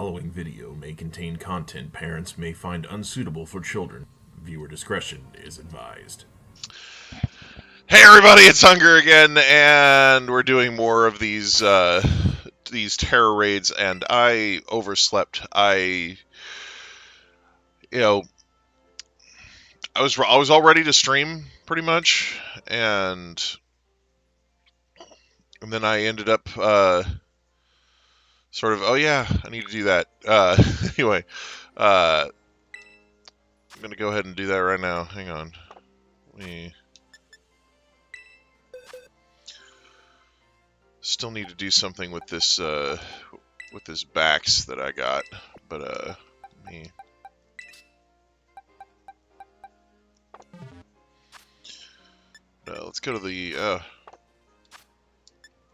following video may contain content parents may find unsuitable for children. Viewer discretion is advised. Hey everybody, it's Hunger again, and we're doing more of these terror raids, and I overslept. You know, I was all ready to stream pretty much, and then I ended up sort of, oh yeah, I need to do that. Anyway, I'm gonna go ahead and do that right now. Hang on, we still need to do something with this backs that I got, but me. Let's go to the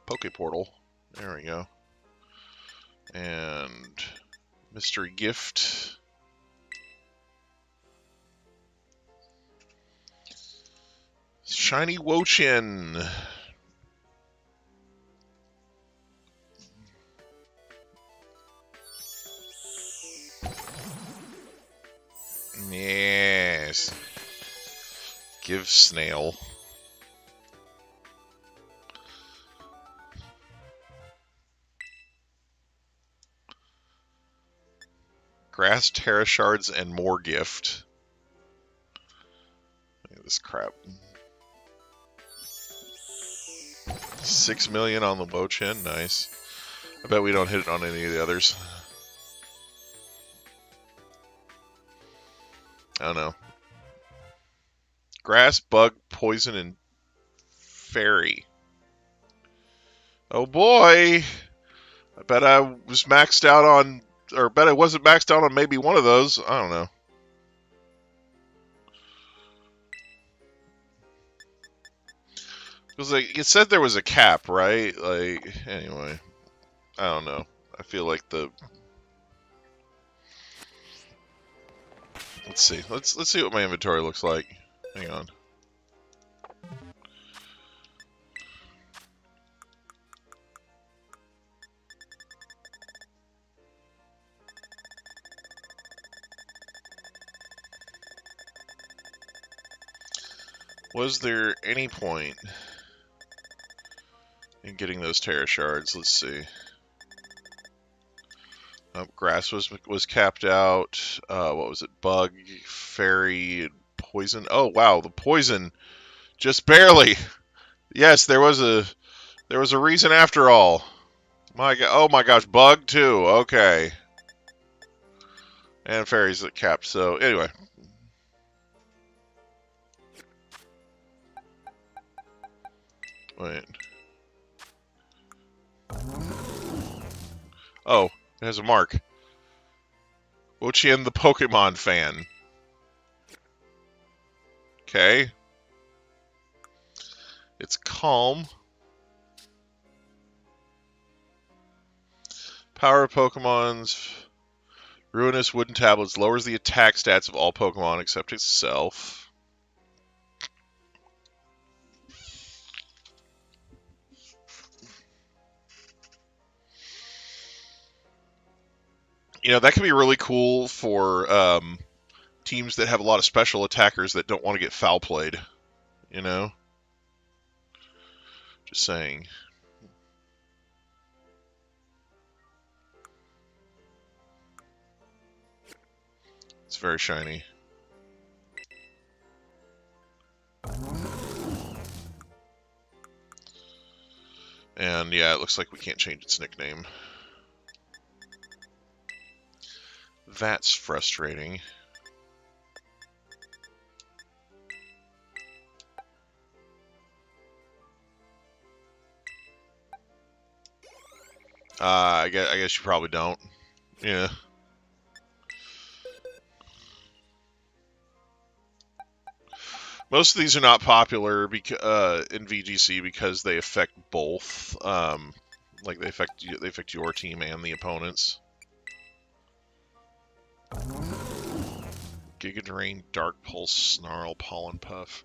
Poke Portal. There we go. And mystery gift. Shiny Wochin. Yes. Give Snail. Grass, Terra Shards, and more gift. Look at this crap. 6 million on the Wochin. Nice. I bet we don't hit it on any of the others. I don't know. Grass, Bug, Poison, and Fairy. Oh boy! I bet I was maxed out on, or bet I wasn't maxed out on maybe one of those. I don't know. Because like, it said there was a cap, right? Like, anyway. I don't know. I feel like the... Let's see. Let's see what my inventory looks like. Hang on. Was there any point in getting those Terra Shards? Let's see. Grass was capped out. What was it? Bug, Fairy, and Poison. Oh wow, the Poison, just barely. Yes, there was a reason after all. Oh my gosh, Bug too. Okay, and Fairy's capped. So anyway. Wait. Oh, it has a mark. Wochien the Pokemon fan. Okay. It's calm. Power of Pokemon's ruinous wooden tablets lowers the attack stats of all Pokemon except itself. You know, that could be really cool for teams that have a lot of special attackers that don't want to get foul played. You know? Just saying. It's very shiny. And yeah, it looks like we can't change its nickname. That's frustrating. I guess you probably don't. Yeah. Most of these are not popular in VGC because they affect both. Like they affect your team and the opponents. Giga Drain, Dark Pulse, Snarl, Pollen Puff.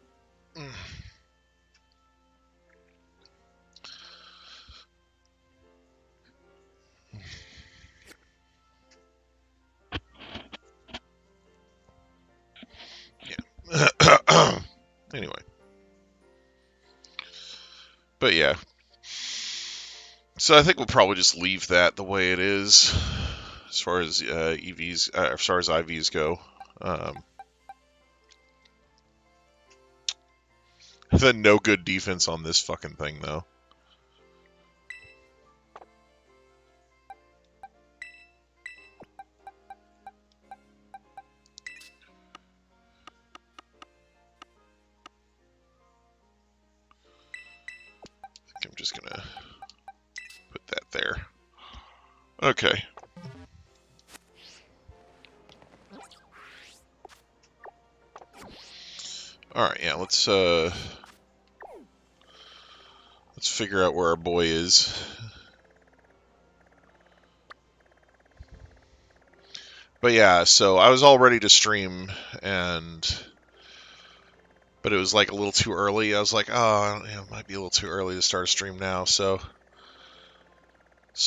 But yeah. So I think we'll probably just leave that the way it is, as far as EVs, as far as IVs go. Then no good defense on this fucking thing, though. I think I'm just gonna put that there. Okay. Alright, yeah, let's figure out where our boy is. But yeah, so I was all ready to stream, but it was like a little too early. I was like, oh, it might be a little too early to start a stream now. So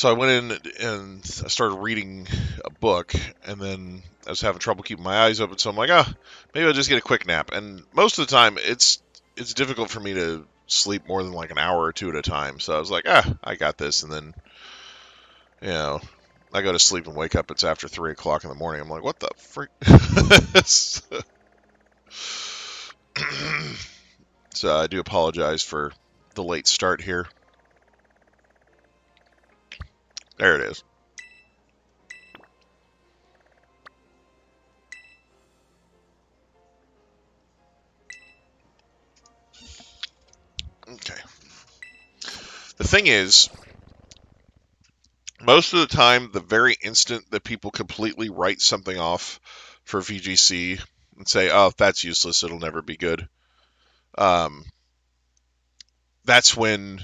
I went in and I started reading a book, and then I was having trouble keeping my eyes open. So I'm like, maybe I'll just get a quick nap. And most of the time, it's difficult for me to sleep more than like an hour or two at a time. So I was like, I got this. And then, I go to sleep and wake up. It's after 3 o'clock in the morning. I'm like, what the freak? So I do apologize for the late start here. There it is. Okay. The thing is, most of the time, the very instant that people completely write something off for VGC and say, oh, that's useless, it'll never be good, that's when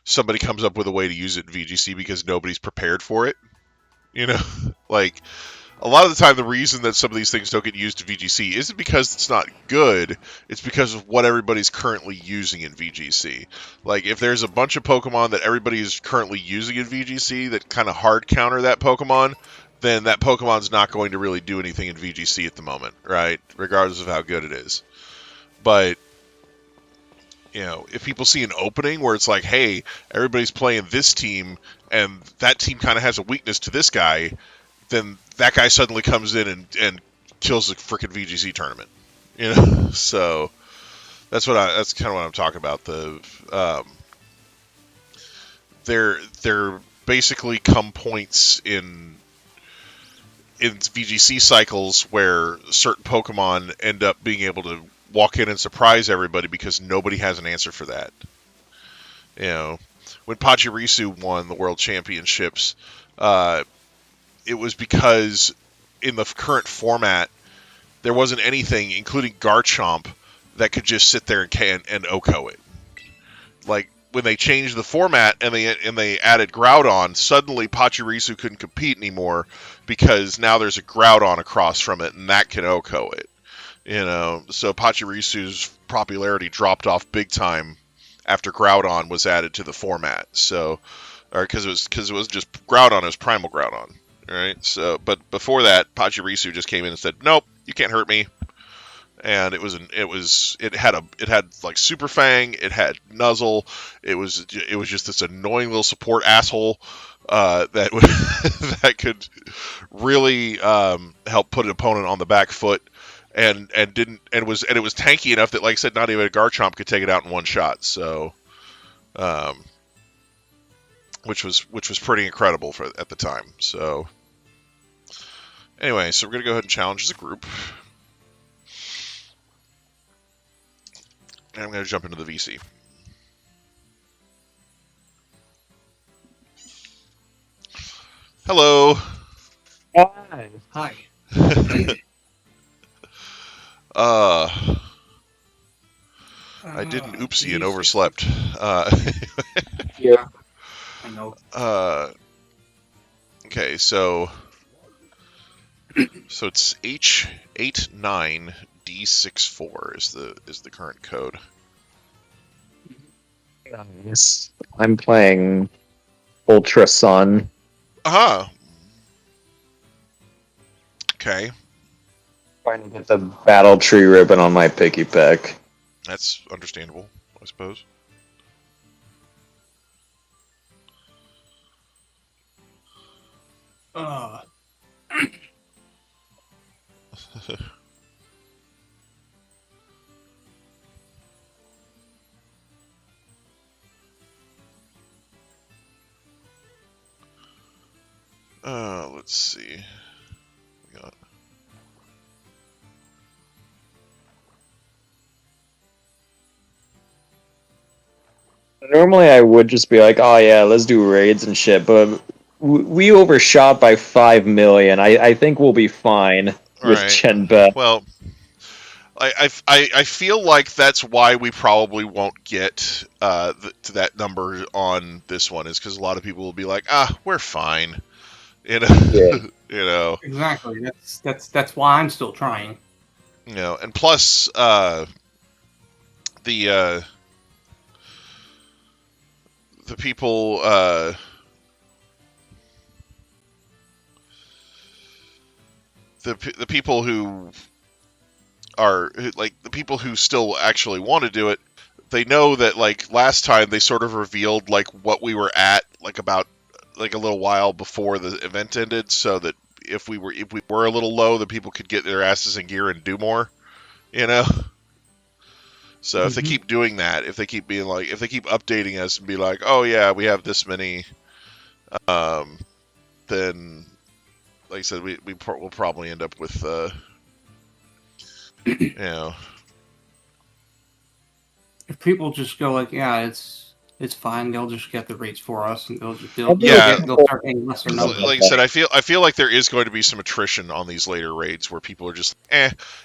somebody comes up with a way to use it in VGC because nobody's prepared for it. Like, a lot of the time, the reason that some of these things don't get used in VGC isn't because it's not good, it's because of what everybody's currently using in VGC. Like, if there's a bunch of Pokemon that everybody is currently using in VGC that kind of hard counter that Pokemon, then that Pokemon's not going to really do anything in VGC at the moment, right? Regardless of how good it is. But, if people see an opening where it's like, hey, everybody's playing this team, and that team kind of has a weakness to this guy, then that guy suddenly comes in and kills the freaking VGC tournament. So that's kind of what I'm talking about. There basically come points in VGC cycles where certain Pokemon end up being able to walk in and surprise everybody because nobody has an answer for that. When Pachirisu won the World Championships, it was because in the current format, there wasn't anything, including Garchomp, that could just sit there and OHKO it. Like, when they changed the format and they added Groudon, suddenly Pachirisu couldn't compete anymore because now there's a Groudon across from it, and that can OHKO it. So Pachirisu's popularity dropped off big time after Groudon was added to the format. So, because it was just Groudon, it was Primal Groudon. Right. So, but before that, Pachirisu just came in and said, "Nope, you can't hurt me." And it had like Super Fang, it had Nuzzle, it was just this annoying little support asshole that that could really help put an opponent on the back foot, and it was tanky enough that, like I said, not even a Garchomp could take it out in one shot. So, which was pretty incredible at the time. So. Anyway, so we're going to go ahead and challenge as a group. And I'm going to jump into the VC. Hello. Hi. Hi. I did an oopsie and overslept. Yeah. I know. Okay, so it's H89D64 is the current code. Nice. I'm playing Ultra Sun. Aha. Okay. Trying to get the battle tree ribbon on my picky peck. That's understandable, I suppose. Uh, Let's see. We got Normally, I would just be like, "Oh yeah, let's do raids and shit," but we overshot by 5 million. I think we'll be fine with right. Chen Bet. Well, I feel like that's why we probably won't get to that number on this one, is because a lot of people will be like, we're fine, you know, Yeah. you know, exactly. That's why I'm still trying. you know, and plus the people the people who are like the people who still actually want to do it, they know that like last time they sort of revealed like what we were at like about like a little while before the event ended, so that if we were a little low, the people could get their asses in gear and do more, you know. So if they keep doing that, if they keep being like, if they keep updating us and be like, oh yeah, we have this many, then like I said, we'll probably end up with you know. If people just go like, yeah, it's fine, they'll just get the rates for us, and they'll Yeah. start getting lesser Like numbers. I said, I feel like there is going to be some attrition on these later raids where people are just,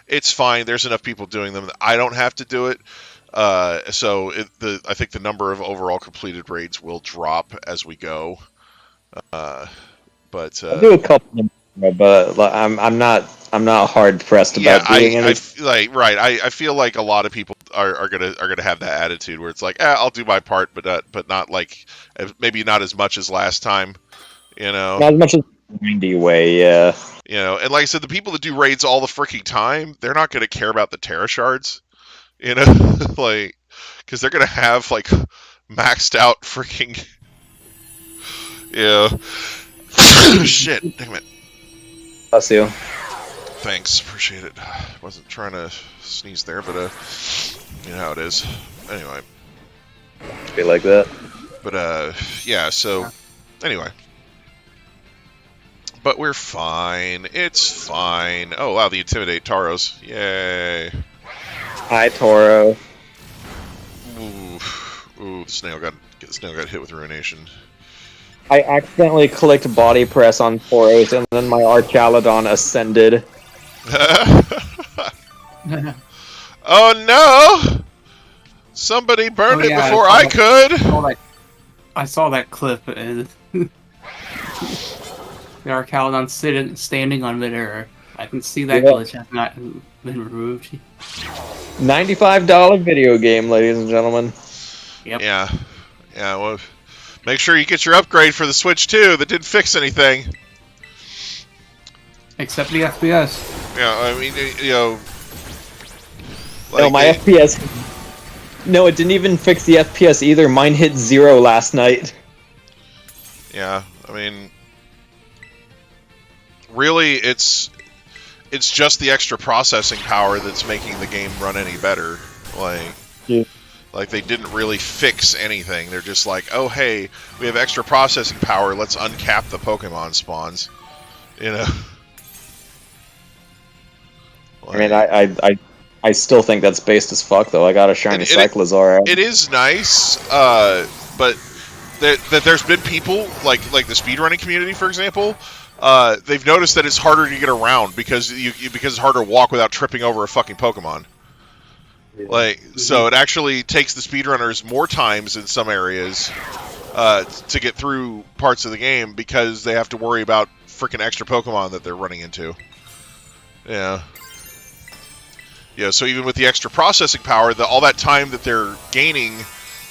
it's fine. There's enough people doing them that I don't have to do it. So I think the number of overall completed raids will drop as we go. But I'll do a couple, but like, I'm not hard pressed about doing I anything. I feel like a lot of people are gonna have that attitude where it's like, I'll do my part, but not like maybe not as much as last time, you know. Not as much as windy way, yeah. You know, and like I said, the people that do raids all the freaking time, they're not gonna care about the Terra shards, you know, like because they're gonna have like maxed out freaking, yeah. Shit, damn it. Bless you. Thanks, appreciate it. Wasn't trying to sneeze there, but you know how it is. Anyway. Be like that. But yeah, so anyway. But we're fine. It's fine. Oh wow, the Intimidate Taros. Yay. Hi, Toro. Ooh, the snail got hit with Ruination. I accidentally clicked body press on Toros, and then my Archaladon ascended. Oh no! Somebody burned it before I could! I saw that clip. And the Archaladon standing on midair. I can see that glitch has not been removed. $95 video game, ladies and gentlemen. Yep. Yeah, well, make sure you get your upgrade for the Switch too. That didn't fix anything. Except the FPS. Yeah, I mean, you know. No, my FPS. No, it didn't even fix the FPS either. Mine hit 0 last night. Yeah, I mean, really, it's just the extra processing power that's making the game run any better. Like they didn't really fix anything. They're just like, oh hey, we have extra processing power. Let's uncap the Pokemon spawns. You know. I mean, I still think that's based as fuck, though. I got a shiny Cyclizar. It is nice, but there's been people like the speedrunning community, for example. They've noticed that it's harder to get around because it's harder to walk without tripping over a fucking Pokemon. So it actually takes the speedrunners more times in some areas to get through parts of the game because they have to worry about freaking extra Pokemon that they're running into. Yeah. Yeah, so even with the extra processing power, all that time that they're gaining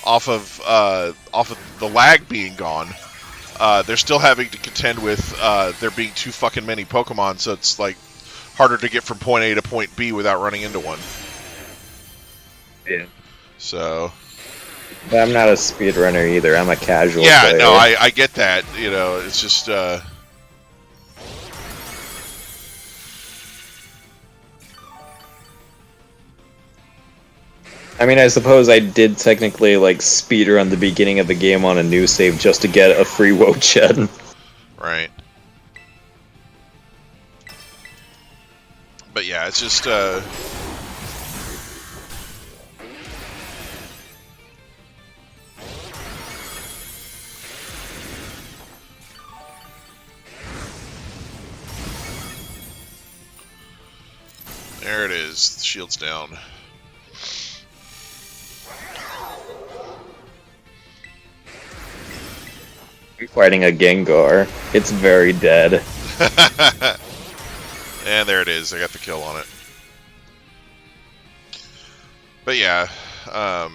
off of the lag being gone, they're still having to contend with there being too fucking many Pokemon, so it's like harder to get from point A to point B without running into one. Yeah. So. But I'm not a speedrunner either. I'm a casual player. No, I get that. You know, it's just I mean, I suppose I did technically like speedrun the beginning of the game on a new save just to get a free Wo-Chen. Right. But yeah, it's just there it is. The shield's down. I'm fighting a Gengar. It's very dead. And there it is. I got the kill on it. But yeah, and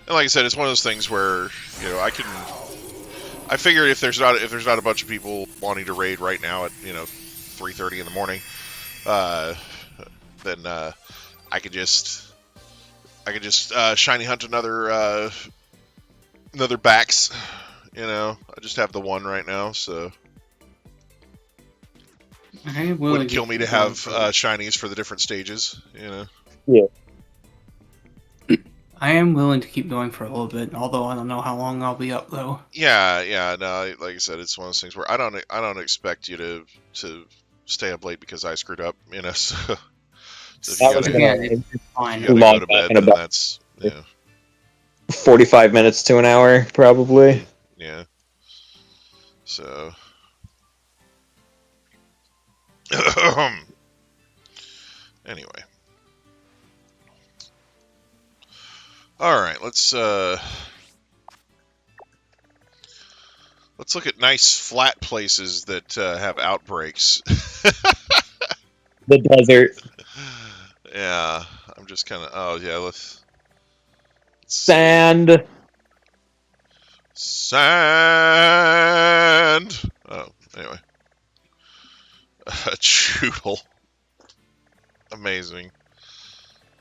like I said, it's one of those things where, you know, I figured if there's not a bunch of people wanting to raid right now at, you know, 3:30 in the morning, then I could just shiny hunt another Bax. You know, I just have the one right now, so wouldn't kill me to have shinies for the different stages. You know. Yeah. I am willing to keep going for a little bit, although I don't know how long I'll be up though. Yeah, no, like I said, it's one of those things where I don't expect you to stay up late because I screwed up, you know. So if you gotta go to bed, then that's 45 minutes to an hour, probably. Yeah. So. Anyway. Alright, let's look at nice flat places that have outbreaks. The desert. Yeah, I'm just kind of... Oh, yeah, let's Sand. Sand! Oh, anyway. A Choodle. Amazing.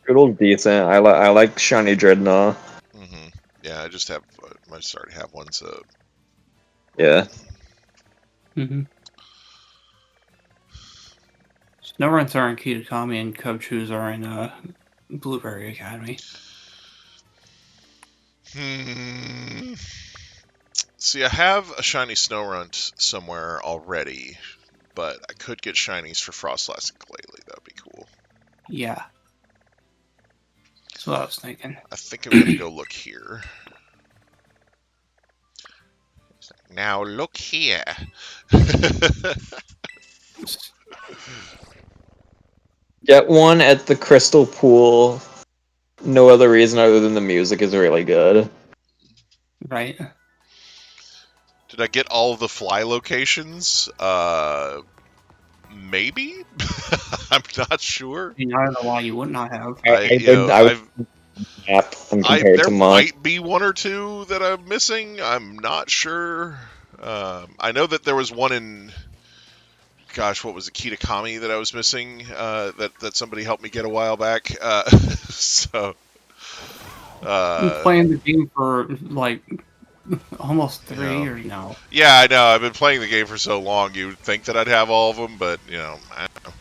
Choodle's decent. I like Shiny Dreadnought. Mm-hmm. Yeah, I just already have one, so... Yeah. Mm-hmm. Snowruns are in Kitakami and Cubchoos are in Blueberry Academy. See, I have a shiny Snowrunt somewhere already, but I could get shinies for Frostlass and Glalie. That would be cool. Yeah. That's what I was thinking. I think I'm gonna go look here. Now look here. Get one at the Crystal Pool. No other reason other than the music is really good. Right. Did I get all of the fly locations? Maybe? I'm not sure. I don't know why you would not have. There to might be one or two that I'm missing. I'm not sure. I know that there was one in... Gosh, what was it? Kitakami that I was missing, that somebody helped me get a while back. So... You've playing the game for, like, almost 3 years now. Yeah, I know. I've been playing the game for so long, you would think that I'd have all of them, but, you know, I don't know.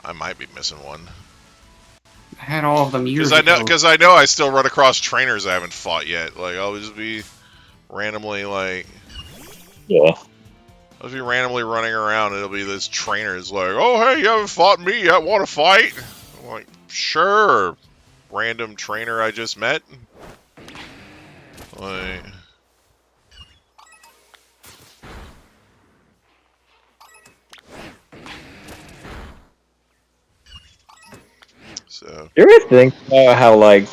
I might be missing one. I had all of them years ago. Because I know I still run across trainers I haven't fought yet. Like, I'll just be randomly, like... Yeah. I'll just be randomly running around, and it'll be this trainer's like, oh, hey, you haven't fought me yet, want to fight? I'm like, sure, random trainer I just met. Like... So. You ever think about how, like,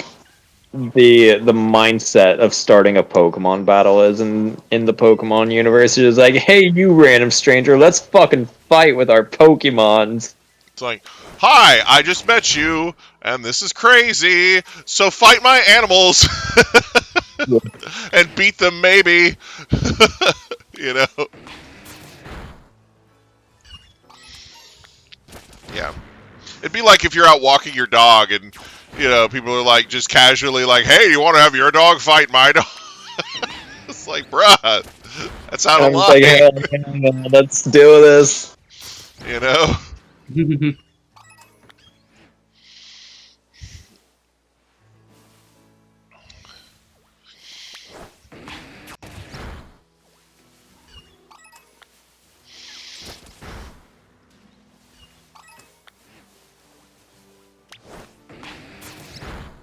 the mindset of starting a Pokemon battle is in the Pokemon universe? It's like, hey, you random stranger, let's fucking fight with our Pokemons. It's like, hi, I just met you, and this is crazy, so fight my animals! And beat them, maybe! You know? Yeah. It'd be like if you're out walking your dog and, you know, people are like, just casually like, hey, you want to have your dog fight my dog? It's like, bruh, that's out of line. Like, hey, let's do this. You know?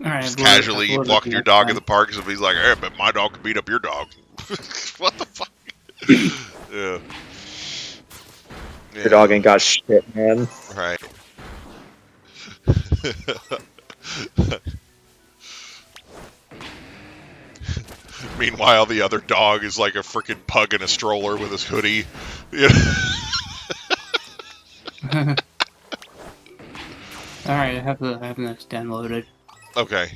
Alright, Just casually walking your dog in the park, and he's like, hey, but my dog can beat up your dog. What the fuck? Yeah. Your dog ain't got shit, man. Right. Meanwhile, the other dog is like a freaking pug in a stroller with his hoodie. You know? Alright, I have the next downloaded. Okay.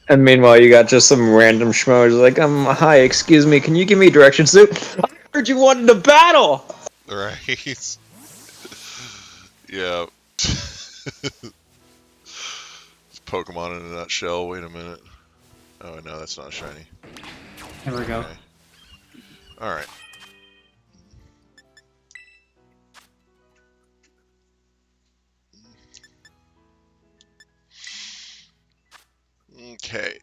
And meanwhile, you got just some random schmo who's like, hi, excuse me, can you give me directions to? I heard you wanted to battle! Right. Yeah. It's Pokemon in a nutshell. Wait a minute. Oh, no, that's not shiny. There we go. Okay. Alright. Okay.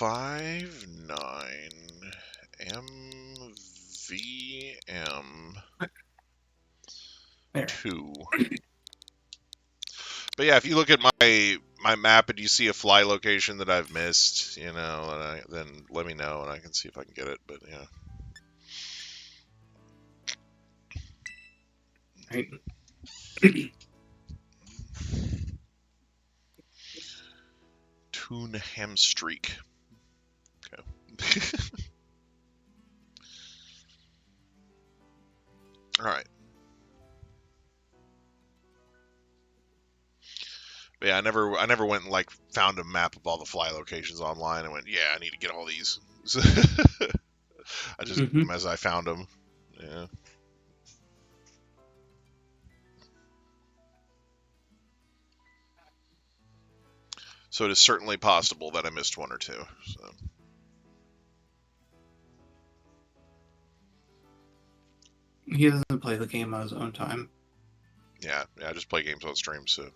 5-9 MVM There. 2. But yeah, if you look at my map and you see a fly location that I've missed, you know, then let me know and I can see if I can get it. But yeah. Right. Toon Hamstreak. Okay. All right. But yeah, I never went and like found a map of all the fly locations online and went, yeah, I need to get all these. I just as I found them. Yeah. So it is certainly possible that I missed one or two. So. He doesn't play the game on his own time. Yeah, I just play games on stream, so.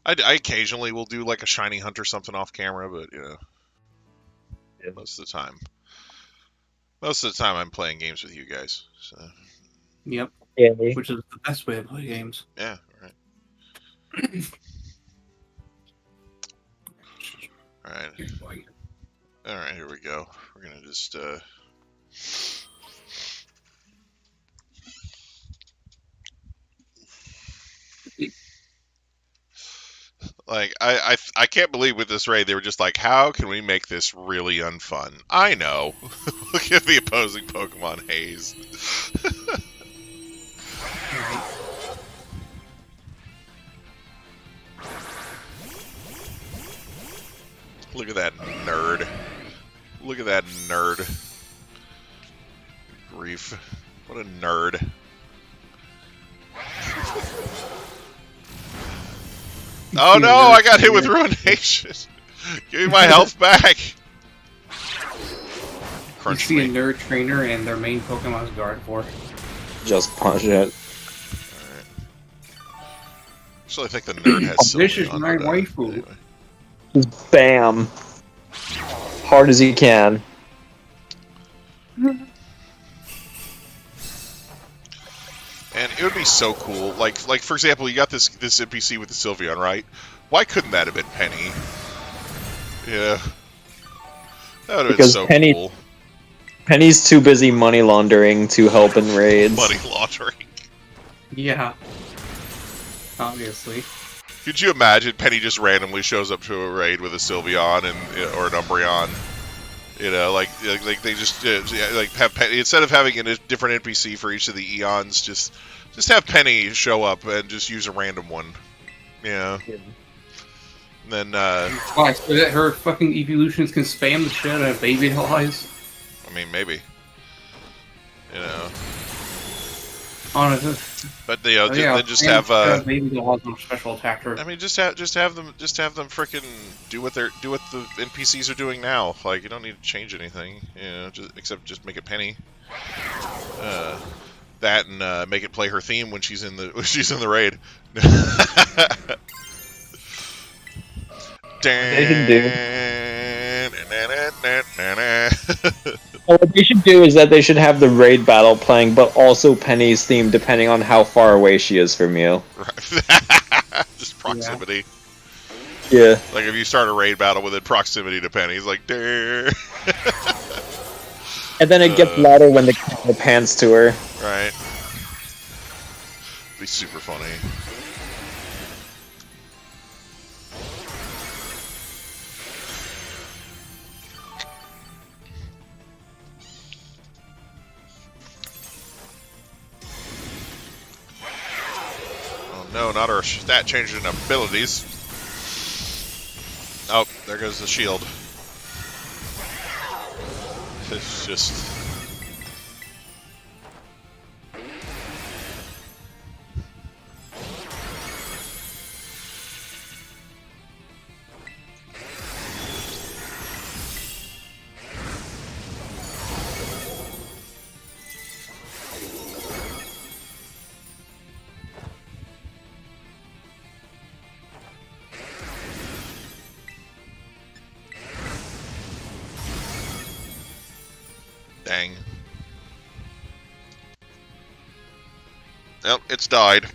I occasionally will do like a shiny hunt or something off camera, but you know, yeah. Most of the time I'm playing games with you guys. So. Yep. Yeah. Which is the best way to play games. Yeah, right. Alright. Alright, here we go. We're gonna just like I can't believe with this raid they were just like, how can we make this really unfun? I know. Look at the opposing Pokemon haze. Look at that nerd. Look at that nerd. Grief. What a nerd. Oh no, I got hit with Ruination. Give me my health back. Crunch you see me. a nerd trainer and their main Pokemon is Gardevoir. Just punch it. Alright. Actually, I think the nerd has This is Sylveon, my but, waifu. anyway. Just bam. Hard as you can. And it would be so cool. Like for example, you got this NPC with the Sylveon, right? Why couldn't that have been Penny? Yeah. That would have been so cool. Penny's too busy money laundering to help in raids. Money laundering. Yeah. Obviously. Could you imagine Penny just randomly shows up to a raid with a Sylveon or an Umbreon? You know, like they just like have Penny, instead of having a different NPC for each of the Eons, just have Penny show up and just use a random one. Yeah. And then Why? So that her fucking evolutions can spam the shit out of baby eyes? I mean, maybe. You know. On But yeah, then just have maybe they'll have some special attacker. I mean, just have them frickin' do what the NPCs are doing now. Like, you don't need to change anything, you know, except just make it Penny. That and make it play her theme when she's in the raid. They can do. Well, what they should do is that they should have the raid battle playing, but also Penny's theme, depending on how far away she is from you. Just proximity. Yeah. Like if you start a raid battle within proximity to Penny's, like, "Dare." And then it gets louder when the camera pans to her. Right. Be super funny. Oh no, not our stat changing abilities. Oh, there goes the shield. It's just... Dang. Well, it's died.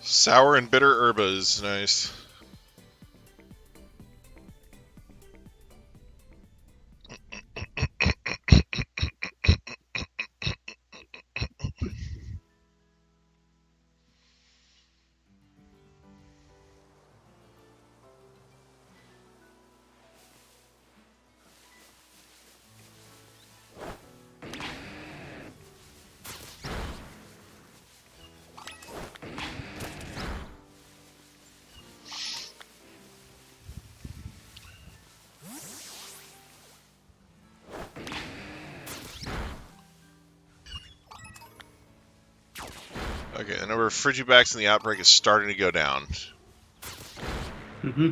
Sour and bitter herbas, nice. Okay, the number of Frigibacks in the outbreak is starting to go down. Mm-hmm.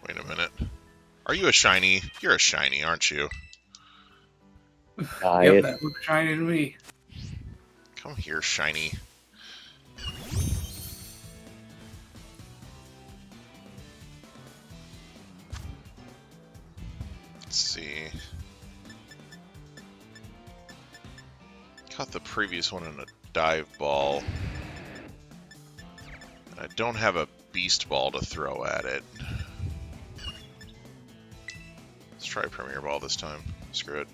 Wait a minute. Are you a shiny? You're a shiny, aren't you? Yep, that looks shiny to me. Come here, shiny. Let's see. Caught the previous one in a dive ball. And I don't have a beast ball to throw at it. Let's try Premier Ball this time. Screw it.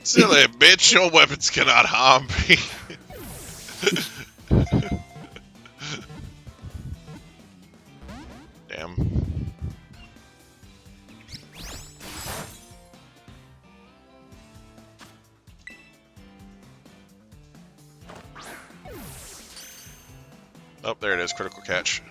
Silly bitch, your weapons cannot harm me. Damn. Oh, there it is, critical catch.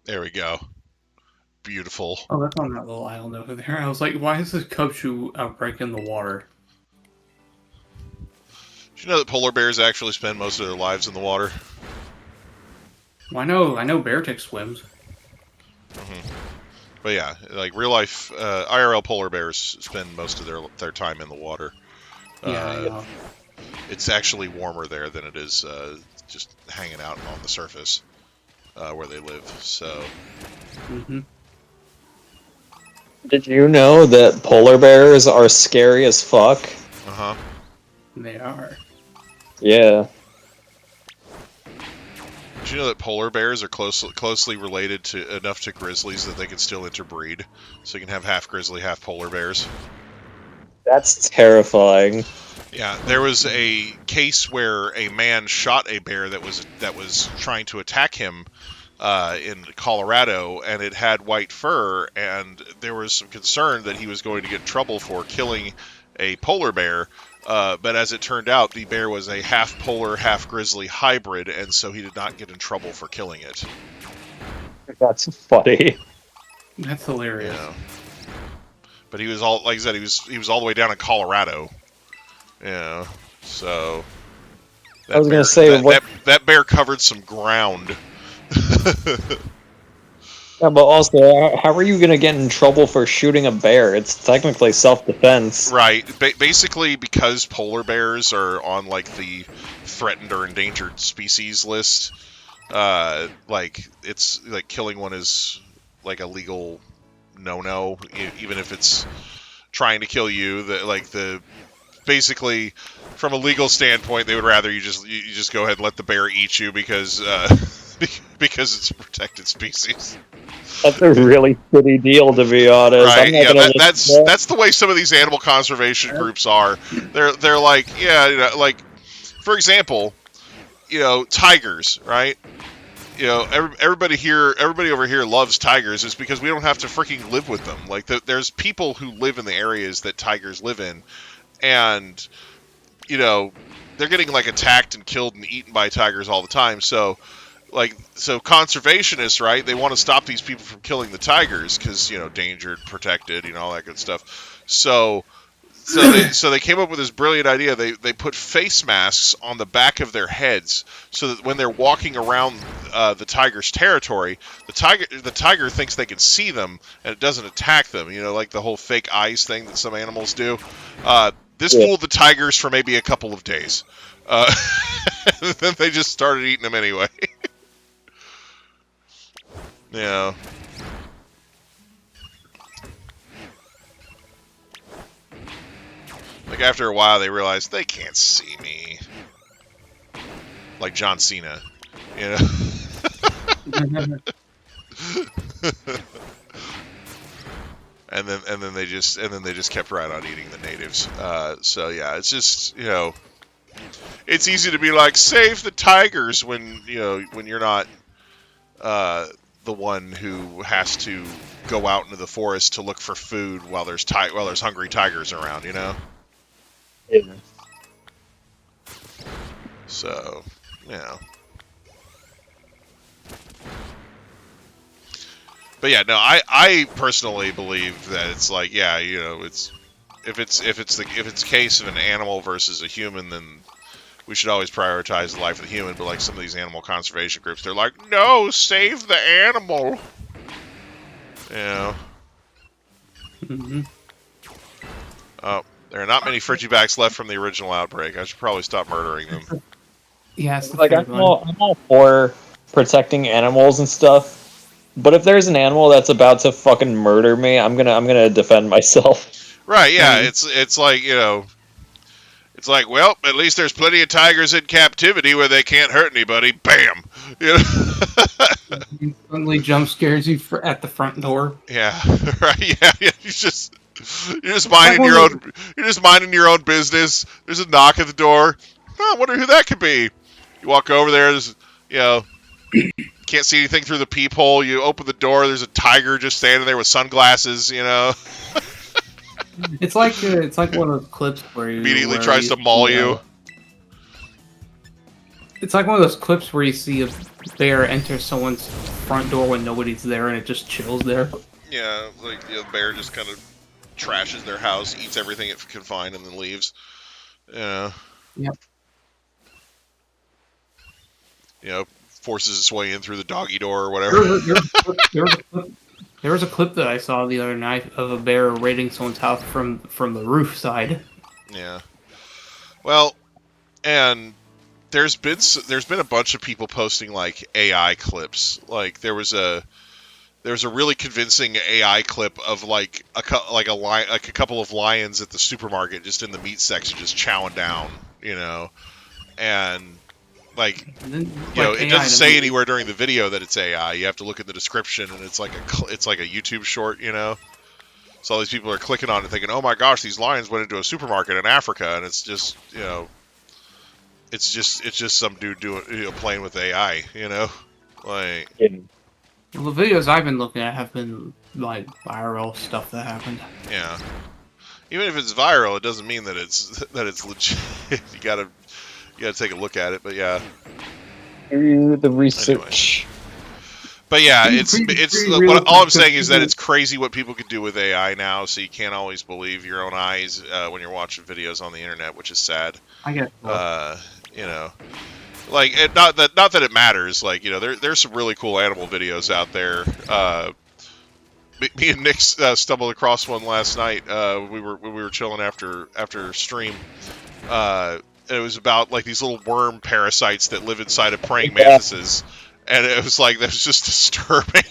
There we go. Beautiful. Oh, that's on that little island over there. I was like, why is this Cubchoo outbreak in the water? Did you know that polar bears actually spend most of their lives in the water? Well, I know Beartick swims. But yeah, like real life IRL polar bears spend most of their time in the water. Yeah, I know. It's actually warmer there than it is just hanging out on the surface where they live. So. Mm-hmm. Did you know that polar bears are scary as fuck? Uh huh. They are. Yeah. Did you know that polar bears are closely related to enough to grizzlies that they can still interbreed? So you can have half grizzly, half polar bears. That's terrifying. Yeah, there was a case where a man shot a bear that was trying to attack him in Colorado, and it had white fur, and there was some concern that he was going to get in trouble for killing a polar bear. But as it turned out, the bear was a half polar, half grizzly hybrid, and so he did not get in trouble for killing it. That's funny. That's hilarious. Yeah. But he was all, like I said, he was all the way down in Colorado. Yeah. So. I was gonna say that bear covered some ground. Yeah, but also, how are you gonna get in trouble for shooting a bear? It's technically self-defense. Right. Basically, because polar bears are on like the threatened or endangered species list, like it's like killing one is like a legal no-no, even if it's trying to kill you. Basically, from a legal standpoint, they would rather you just go ahead and let the bear eat you because because it's a protected species. That's a really shitty deal, to be honest. Right? Yeah, that's the way some of these animal conservation groups are. They're like, yeah, you know, like for example, you know, tigers, right? You know, everybody over here loves tigers. It's because we don't have to freaking live with them. Like there's people who live in the areas that tigers live in, and you know, they're getting like attacked and killed and eaten by tigers all the time. So conservationists, right? They want to stop these people from killing the tigers because, you know, endangered, protected, you know, all that good stuff. So they came up with this brilliant idea. They put face masks on the back of their heads so that when they're walking around the tiger's territory, the tiger thinks they can see them and it doesn't attack them. You know, like the whole fake eyes thing that some animals do. This fooled the tigers for maybe a couple of days. Then they just started eating them anyway. Yeah. Like after a while, they realized they can't see me. Like John Cena, you know. and then they just kept right on eating the natives. So yeah, it's just, you know, it's easy to be like, save the tigers when you're not the one who has to go out into the forest to look for food while there's hungry tigers around, you know. Yeah. So, you know. But yeah, no, I personally believe that it's like, yeah, you know, it's if it's a case of an animal versus a human, then we should always prioritize the life of the human. But like some of these animal conservation groups, they're like, no, save the animal. You know. Mm-hmm. Oh, there are not many Frigibacks left from the original outbreak. I should probably stop murdering them. Yeah, it's Like I'm all for protecting animals and stuff, but if there's an animal that's about to fucking murder me, I'm gonna defend myself. Right? Yeah, it's like, you know. It's like, well, at least there's plenty of tigers in captivity where they can't hurt anybody. Bam! You know? Suddenly jump scares you at the front door. Yeah, right. Yeah, you're just minding your own business. There's a knock at the door. Oh, I wonder who that could be. You walk over there. There's, you know, can't see anything through the peephole. You open the door. There's a tiger just standing there with sunglasses. You know. It's like one of those clips where you immediately tries to maul you. It's like one of those clips where you see bear enters someone's front door when nobody's there and it just chills there. Yeah, like the bear just kind of trashes their house, eats everything it can find, and then leaves. Yeah. Yep. You know, forces its way in through the doggy door or whatever. There was a clip that I saw the other night of a bear raiding someone's house from the roof side. Yeah. Well, and there's been a bunch of people posting like AI clips. Like there was a really convincing AI clip of like a couple of lions at the supermarket just in the meat section just chowing down, you know, and like it doesn't say anywhere during the video that it's AI. You have to look at the description, and it's like a YouTube short, you know. So all these people are clicking on it, thinking, "Oh my gosh, these lions went into a supermarket in Africa," and it's just, you know, it's just some dude playing with AI, you know, like. Well, the videos I've been looking at have been like viral stuff that happened. Yeah. Even if it's viral, it doesn't mean that it's legit. You gotta take a look at it, but yeah. The research. Anyway. But yeah, all I'm saying is that it's crazy what people can do with AI now. So you can't always believe your own eyes when you're watching videos on the internet, which is sad. I guess. You know, like not that it matters. Like, you know, there's some really cool animal videos out there. Me and Nick stumbled across one last night. We were chilling after stream. It was about like these little worm parasites that live inside of praying mantises, and it was like, that was just disturbing.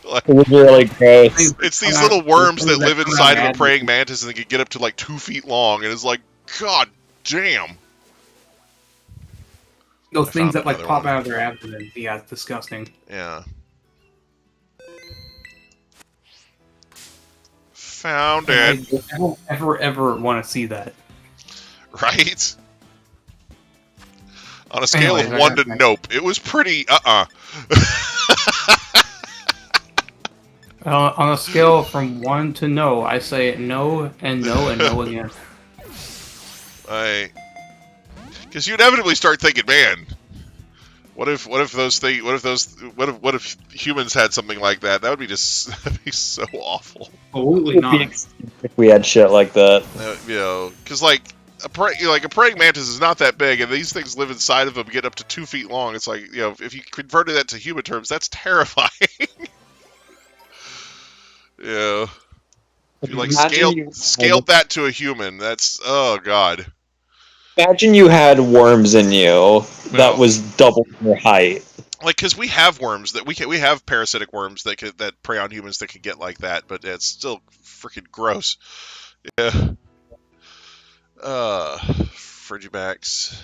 Like, it was really gross. It's these little worms that live inside of a praying mantis, and they can get up to like 2 feet long, and it's like, god damn. Those things that like pop out of their abdomen. Yeah, it's disgusting. Yeah. Found it. I don't ever want to see that. Right? On a scale of 1 to nope, it was pretty On a scale from 1 to no, I say no and no and no again. Because you inevitably start thinking, man, what if humans had something like that? That would be that'd be so awful. Absolutely not. If we had shit like that. You know, because like a praying mantis is not that big, and these things live inside of them, get up to 2 feet long. It's like, you know, if you converted that to human terms, that's terrifying. Yeah. If you like scaled that to a human, that's, oh god. Imagine you had worms in you that was double your height. Like, because we have worms that we have parasitic worms that prey on humans that can get like that, but it's still freaking gross. Yeah. Frigibax.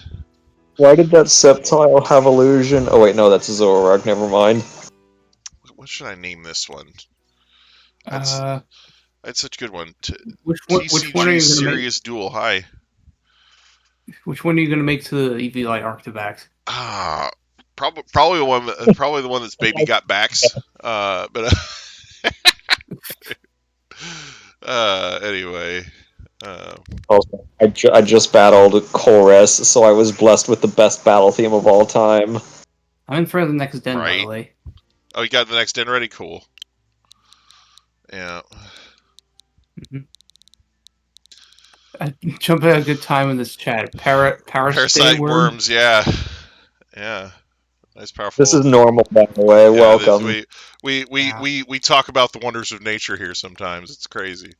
Why did that Sceptile have illusion? Oh wait, no, that's a Zoroark. Never mind. What should I name this one? That's such a good one. Which one are you gonna Serious Duel. Hi. Which one are you gonna make to the EVI Arctivax? Probably the one that's baby got backs. But anyway. Also, I just battled Chorus, so I was blessed with the best battle theme of all time. I'm in front of the next den, by the way. Oh, you got the next den ready? Cool. Yeah. Mm-hmm. I jump at a good time in this chat. Parasite worms, yeah. Yeah. Nice, powerful. This is normal, by the way. Yeah, welcome. We talk about the wonders of nature here sometimes. It's crazy.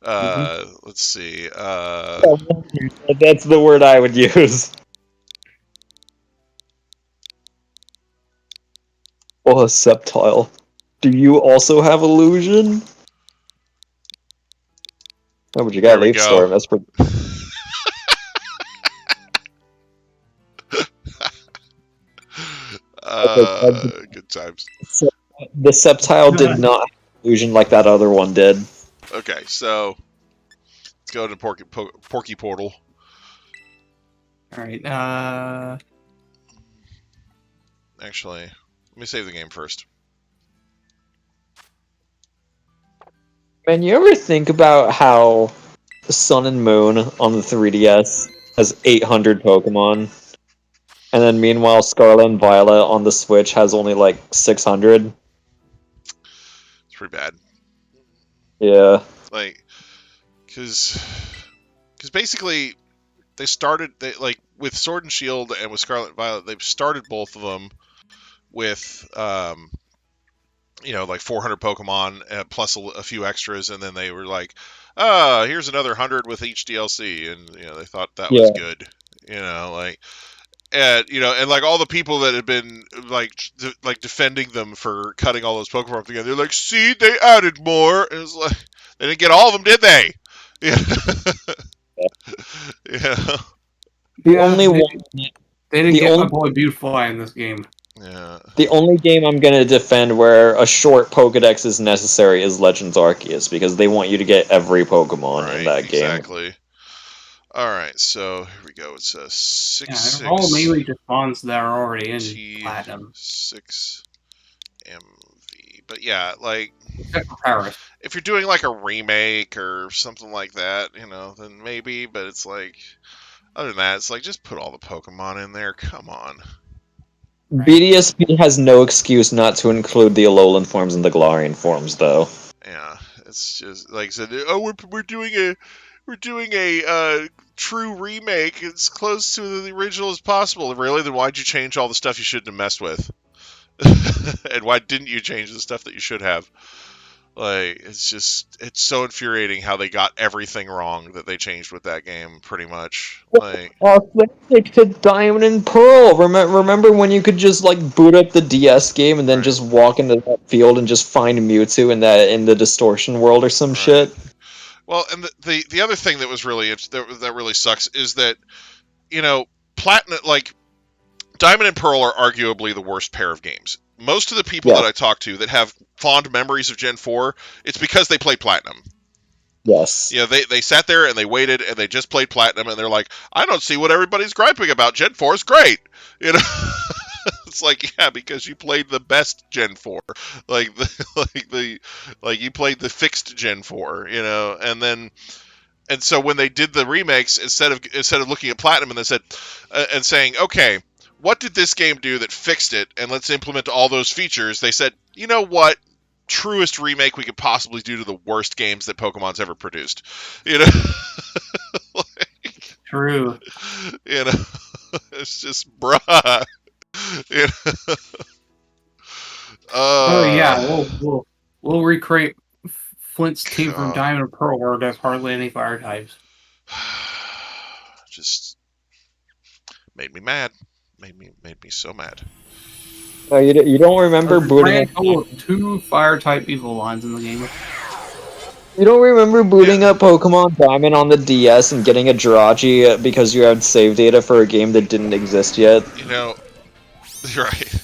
Let's see. That's the word I would use. Oh, a Sceptile. Do you also have illusion? Oh, but you got Leaf Storm. That's pretty. Good times. So, the Sceptile did not have illusion like that other one did. Okay, so let's go to Porky Portal. All right. Actually, let me save the game first. Man, you ever think about how Sun and Moon on the 3DS has 800 Pokemon? And then meanwhile, Scarlet and Violet on the Switch has only like 600. It's pretty bad. Yeah. Like, because basically they started like with Sword and Shield and with Scarlet and Violet, they've started both of them with like 400 Pokemon plus a few extras, and then they were like, here's another 100 with each DLC, and they thought that was good, like. And and like all the people that had been like defending them for cutting all those Pokemon together, they're like, see, they added more. And it's like they didn't get all of them, did they? Yeah. The only one. They didn't get my boy Beautiful Eye in this game. Yeah. The only game I'm gonna defend where a short Pokedex is necessary is Legends Arceus, because they want you to get every Pokemon in that game. Exactly. All right, so here we go. It's a 6. Yeah, all mainly just spawns that are already in Platinum. 6 MV. But yeah, like except for Paris. If you're doing like a remake or something like that, then maybe. But it's like, other than that, it's like just put all the Pokemon in there. Come on. Right. BDSP has no excuse not to include the Alolan forms and the Galarian forms, though. Yeah, it's just like I said. Oh, we're doing a true remake. It's close to the original as possible. Really? Then why'd you change all the stuff you shouldn't have messed with? And why didn't you change the stuff that you should have? Like, it's so infuriating how they got everything wrong that they changed with that game, pretty much. Like, authentic to Diamond and Pearl. Remember when you could just like boot up the DS game and then just walk into that field and just find Mewtwo in the distortion world or some shit? Well, and the other thing that was really that really sucks is that Platinum, like Diamond and Pearl, are arguably the worst pair of games. Most of the people that I talk to that have fond memories of Gen 4, it's because they played Platinum. Yes. They sat there and they waited and they just played Platinum and they're like, I don't see what everybody's griping about. Gen 4 is great. It's like, yeah, because you played the best Gen 4. Like you played the fixed Gen 4, and so when they did the remakes, instead of looking at Platinum and they said and saying, okay, what did this game do that fixed it, and let's implement all those features, they said, you know what? Truest remake we could possibly do to the worst games that Pokemon's ever produced. True. It's just, bruh. Yeah, we'll recreate Flint's team from Diamond and Pearl, where there's hardly any fire types. Just made me mad. Made me so mad. Oh, you don't remember booting up 2 fire type evil lines in the game. You don't remember booting up Pokemon Diamond on the DS and getting a Jirachi because you had save data for a game that didn't exist yet? Right.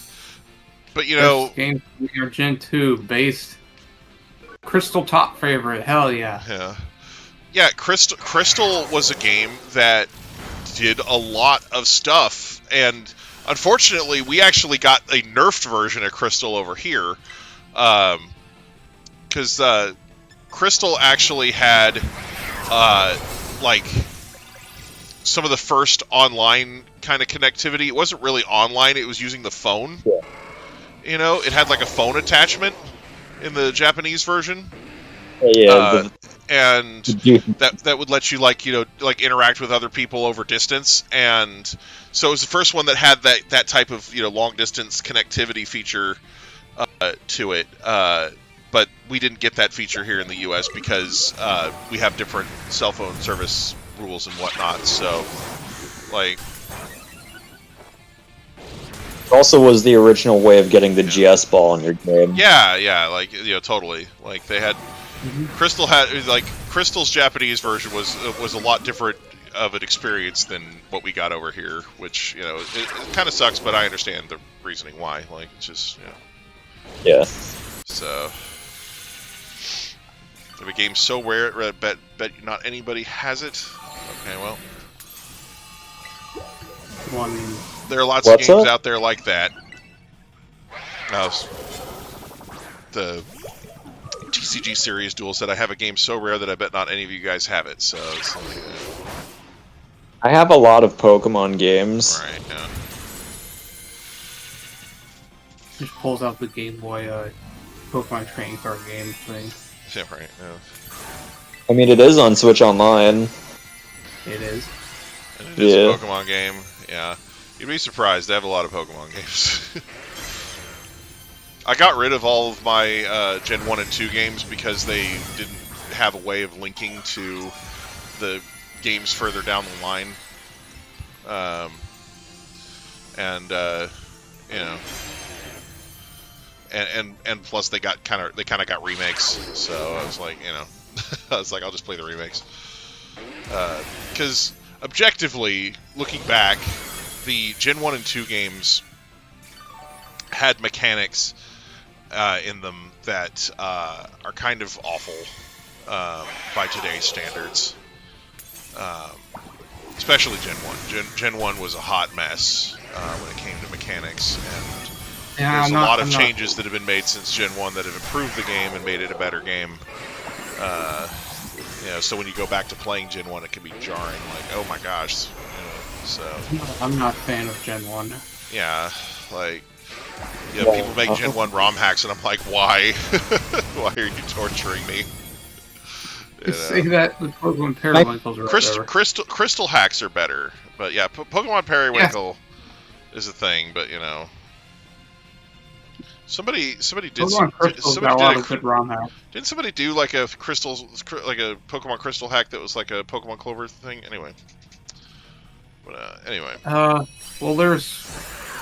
But this game your Gen 2 based Crystal top favorite. Hell yeah. Yeah, Crystal was a game that did a lot of stuff, and unfortunately we actually got a nerfed version of Crystal over here, because Crystal actually had like some of the first online kind of connectivity. It wasn't really online, it was using the phone. It had like a phone attachment in the Japanese version. And that would let you like interact with other people over distance, and so it was the first one that had that type of long distance connectivity feature to it. But we didn't get that feature here in the U.S. because we have different cell phone service rules and whatnot. So, like, also was the original way of getting the GS ball in your game. Yeah, like totally. Like they had. Crystal Crystal's Japanese version was a lot different of an experience than what we got over here, which it kind of sucks, but I understand the reasoning why. Like, it's just yeah. So if a game's so rare, bet not anybody has it. Okay, well, there are lots of games out there like that. The TCG series duel said, I have a game so rare that I bet not any of you guys have it. So it's like, I have a lot of Pokemon games. Right, yeah. Just pulls out the Game Boy Pokemon trading card game thing. Yeah, right. Yeah. I mean, it is on Switch Online. It is. And it is a Yeah. Pokemon game. Yeah. You'd be surprised. They have a lot of Pokemon games. I got rid of all of my Gen 1 and 2 games because they didn't have a way of linking to the games further down the line. You know, and plus they kind of got remakes. So I was like, you know, I was like, I'll just play the remakes. Because objectively, looking back, the Gen 1 and 2 games had mechanics in them that are kind of awful by today's standards. Especially Gen 1. Gen 1 was a hot mess when it came to mechanics, and there's a lot of changes that have been made since Gen 1 that have improved the game and made it a better game. You know, so when you go back to playing Gen 1, it can be jarring, like, oh my gosh. You know, so I'm not a fan of Gen 1. yeah, like, yeah, people make Gen 1 ROM hacks, and I'm like, why? Why are you torturing me? You Say that with Pokemon Periwinkles or whatever. Crystal hacks are better, but yeah, Pokemon Periwinkle is a thing. But you know, somebody did Pokemon Crystal's got a lot of good ROM hacks. Didn't somebody do like a Pokemon Crystal hack that was like a Pokemon Clover thing? Anyway, but anyway. Well, there's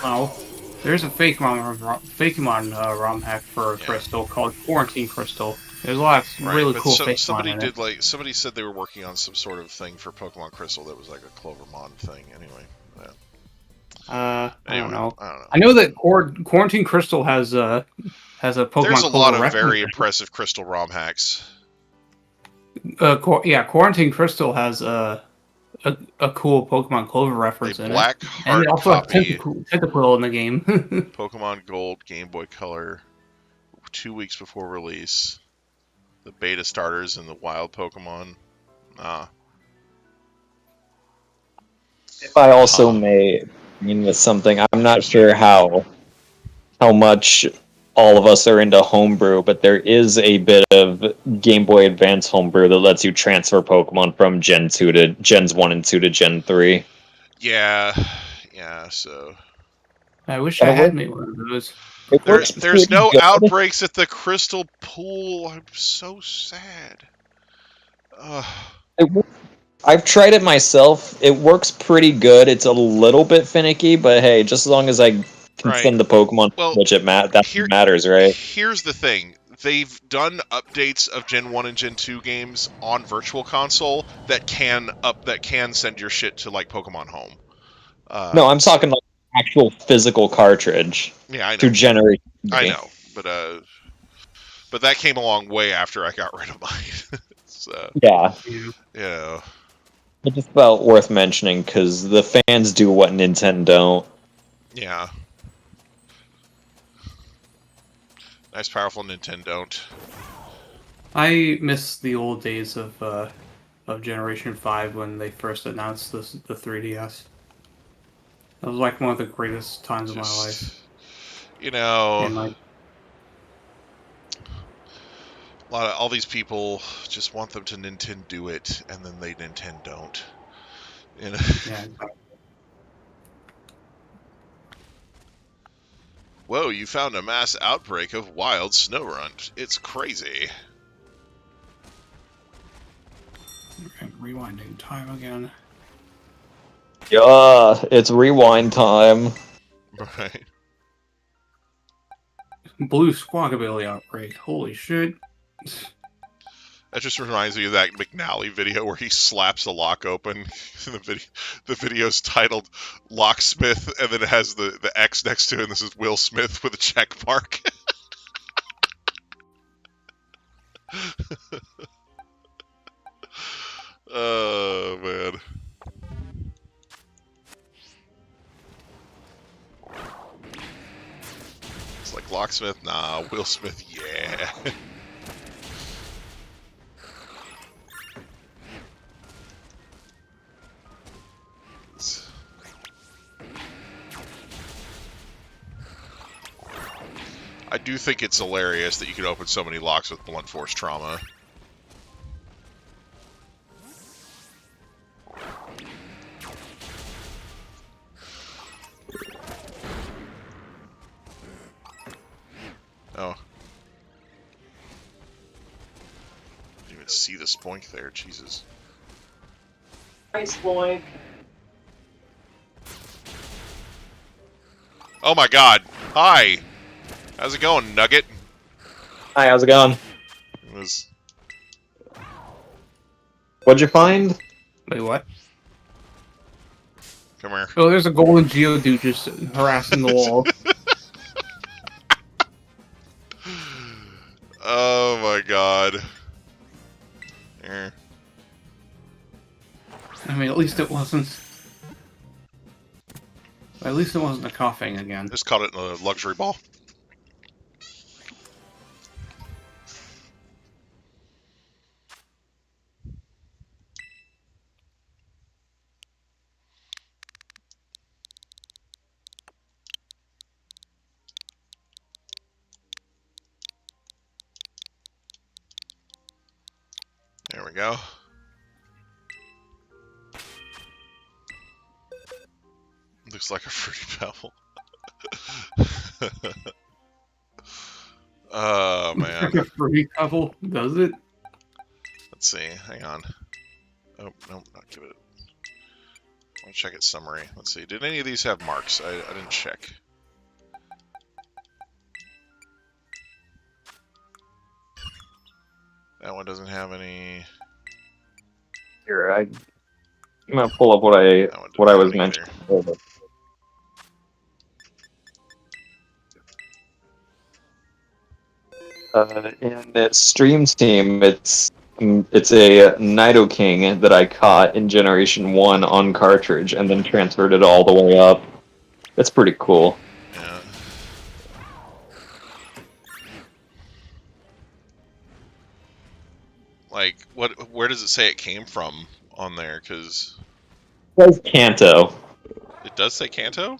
a Fakemon ROM hack for Crystal called Quarantine Crystal. There's a lot of really cool Fakemon in it. Somebody said they were working on some sort of thing for Pokemon Crystal that was like a Clovermon thing. Anyway, I don't know. I don't know. I know that Quarantine Crystal has a Pokemon. There's a lot Clover of very reference. impressive Crystal ROM hacks. Quarantine Crystal has a cool Pokemon Clover reference in it, and they also have Tentacle in the game. Pokemon Gold Game Boy Color, 2 weeks before release. The beta starters and the wild Pokemon. If I also may mean with something, I'm not sure how much all of us are into homebrew, but there is a bit of Game Boy Advance homebrew that lets you transfer Pokemon from Gen 2 to Gens 1 and 2 to Gen 3. Yeah, so I wish I had made one of those. There's no outbreaks at the Crystal Pool. I'm so sad. I've tried it myself. It works pretty good. It's a little bit finicky, but hey, just as long as I can send the Pokemon, which matters, right? Here's the thing. They've done updates of Gen 1 and Gen 2 games on Virtual Console that can send your shit to like Pokemon Home. No, I'm talking like actual physical cartridge. Yeah, I know. To generate. I know, but that came along way after I got rid of mine. So, yeah. You know. It's just about worth mentioning because the fans do what Nintendo don't. Yeah. Nice, powerful Nintendo don't. I miss the old days of Generation 5 when they first announced the 3DS. That was like one of the greatest times of my life. You know, and all these people just want them to Nintendo it, and then they Nintendo don't. You know? Yeah, exactly. Whoa, you found a mass outbreak of wild Snorunt. It's crazy. Okay, rewinding time again. Yeah, it's rewind time. Right. Blue Squawkabilly outbreak. Holy shit. That just reminds me of that McNally video where he slaps a lock open. The video's titled Locksmith, and then it has the X next to it, and this is Will Smith with a check mark. Oh, man. It's like Locksmith, nah. Will Smith, yeah. I do think it's hilarious that you can open so many locks with blunt force trauma. Oh. Didn't even see the spoink there, Jesus. Nice boy. Oh my god! Hi! How's it going, Nugget? Hi, how's it going? It was... What'd you find? Wait, what? Come here. Oh, there's a golden Geodude just harassing the wall. Oh my god. Here. I mean, at least it wasn't. At least it wasn't a coughing again. Just caught it in a luxury ball. There we go. Looks like a fruity pebble. Oh man. Like a free couple, does it? Let's see. Hang on. Oh no, not give it. I'll check its summary. Let's see. Did any of these have marks? I didn't check. That one doesn't have any. Here, I'm gonna pull up what I was mentioning. In the Stream Team, it's a Nidoking that I caught in Generation 1 on cartridge and then transferred it all the way up. That's pretty cool. Yeah. Like, where does it say it came from on there? Because It says Kanto. it does say Kanto?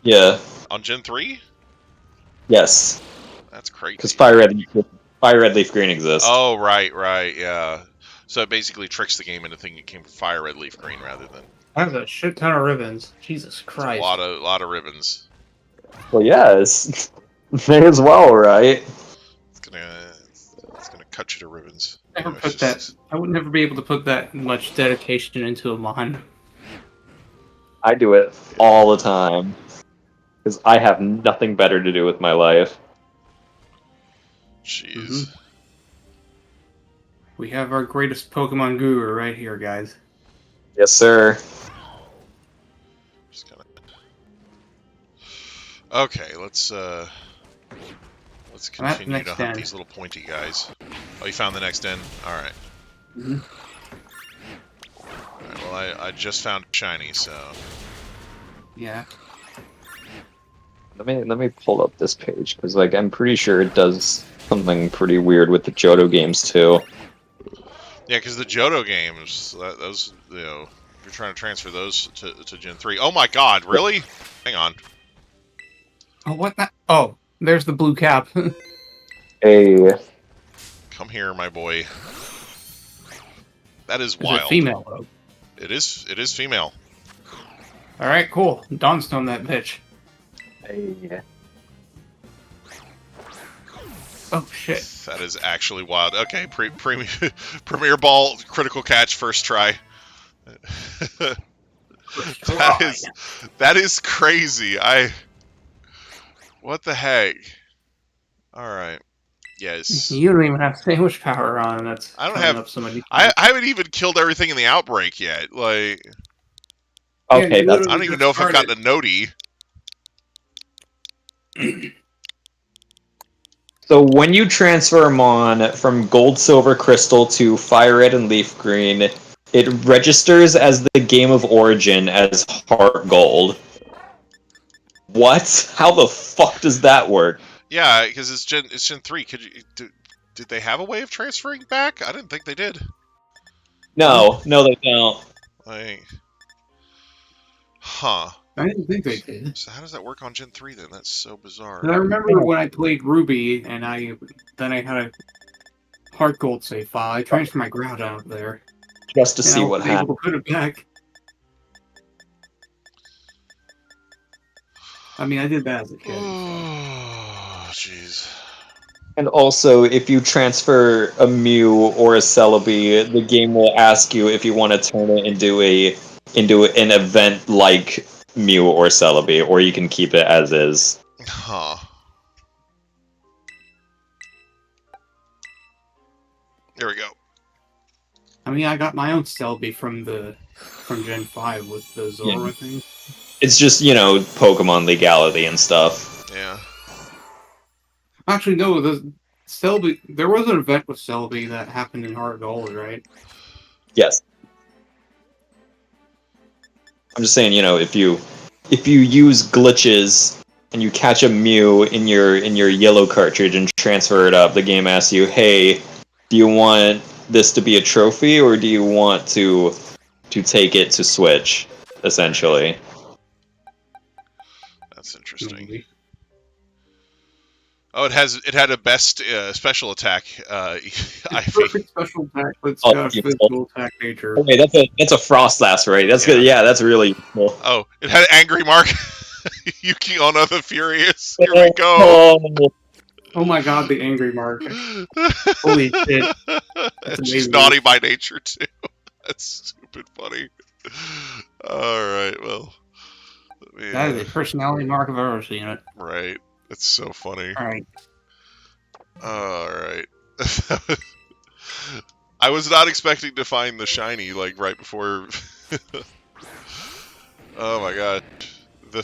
Yeah. On Gen 3? Yes. That's crazy. Because Fire Red Leaf Green exists. Oh, right, yeah. So it basically tricks the game into thinking it came from Fire Red Leaf Green rather than... That's a shit ton of ribbons. Jesus Christ. A lot of ribbons. Well, yes. May as well, right? It's gonna cut you to ribbons. Never You know, put it's that. just- I would never be able to put that much dedication into a mon. I do it all the time. Because I have nothing better to do with my life. Jeez. We have our greatest Pokemon guru right here, guys. Yes, sir. Just gonna... Okay, let's continue next to hunt den. these little pointy guys. Oh, you found the next den? Alright. Mhm. Alright, well, I just found shiny, so... Yeah. Let me pull up this page because like I'm pretty sure it does something pretty weird with the Johto games too. Yeah, because the Johto games, those, you know, if you're trying to transfer those to Gen 3. Oh my god, really? Hang on. Oh, what the? Oh, there's the blue cap. A Come here, my boy. That is Is it wild. female though? It is female. All right, cool. Dawnstone that bitch. Oh shit. That is actually wild. Okay, Premier Ball critical catch first try. That is crazy. What the heck? All right. Yes. You don't even have sandwich power on, and that's I don't coming have- up somebody. I haven't even killed everything in the outbreak yet. Like, okay, you that's I don't even know if I've gotten a noti. so when you transfer Mon from Gold, Silver, Crystal to Fire Red and Leaf Green, it registers as the game of origin as Heart Gold. What? How the fuck does that work? Yeah, because it's Gen 3. Did they have a way of transferring back? I didn't think they did. No, they don't. Like, huh? I didn't think they did. So how does that work on Gen 3 then? That's so bizarre. 'Cause I remember when I played Ruby, and I had a Heart Gold save file. I transferred my ground out there, Just to and see I what was able happened. to put it back. I mean, I did that as a kid. So. Oh, jeez. And also, if you transfer a Mew or a Celebi, the game will ask you if you want to turn it into an event like Mew or Celebi, or you can keep it as is. Huh. There we go. I mean, I got my own Celebi from Gen 5 with the Zora thing. It's just, Pokemon legality and stuff. Yeah. Actually, no, the Celebi. There was an event with Celebi that happened in Heart Gold, right? Yes. I'm just saying, if you use glitches and you catch a Mew in your yellow cartridge and transfer it up, the game asks you, "Hey, do you want this to be a trophy, or do you want to take it to Switch?" Essentially. That's interesting. Maybe. Oh, it had a best special attack. It's IV. perfect special attack, but it's got a physical attack nature. Okay, that's a Frostlass, right? That's good. Yeah, that's really cool. Oh, it had an angry mark. Yuki Ono the Furious. Here we go. Oh my god, the angry mark. Holy shit. And she's naughty by nature, too. That's stupid funny. Alright, well. That is a personality mark I've ever seen it. Right. It's so funny. Alright. I was not expecting to find the shiny, like, right before... Oh my god. The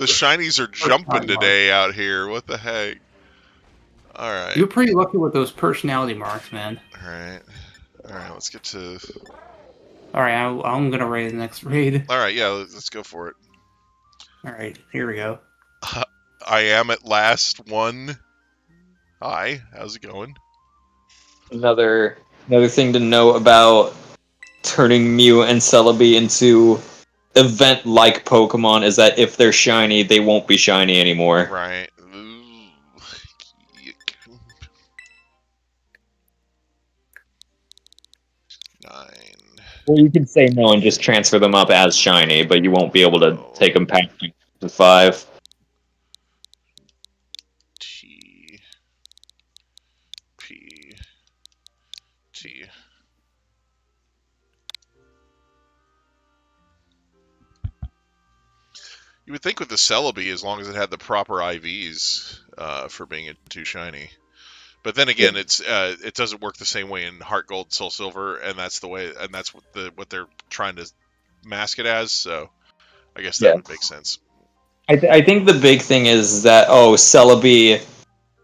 shinies are jumping today out here. What the heck? Alright. You're pretty lucky with those personality marks, man. Alright. Alright, let's get to... Alright, I'm gonna raid the next raid. Alright, yeah, let's go for it. Alright, here we go. I am at last one. Hi, how's it going? Another thing to know about turning Mew and Celebi into event-like Pokemon is that if they're shiny, they won't be shiny anymore. Right. Well, you can say no and just transfer them up as shiny, but you won't be able to take them past to 5. T. P. T. You would think with the Celebi, as long as it had the proper IVs for being too shiny. But then again, it doesn't work the same way in Heart Gold, Soul Silver, and that's the way, and that's what they're trying to mask it as. So, I guess that would make sense. I think the big thing is that Celebi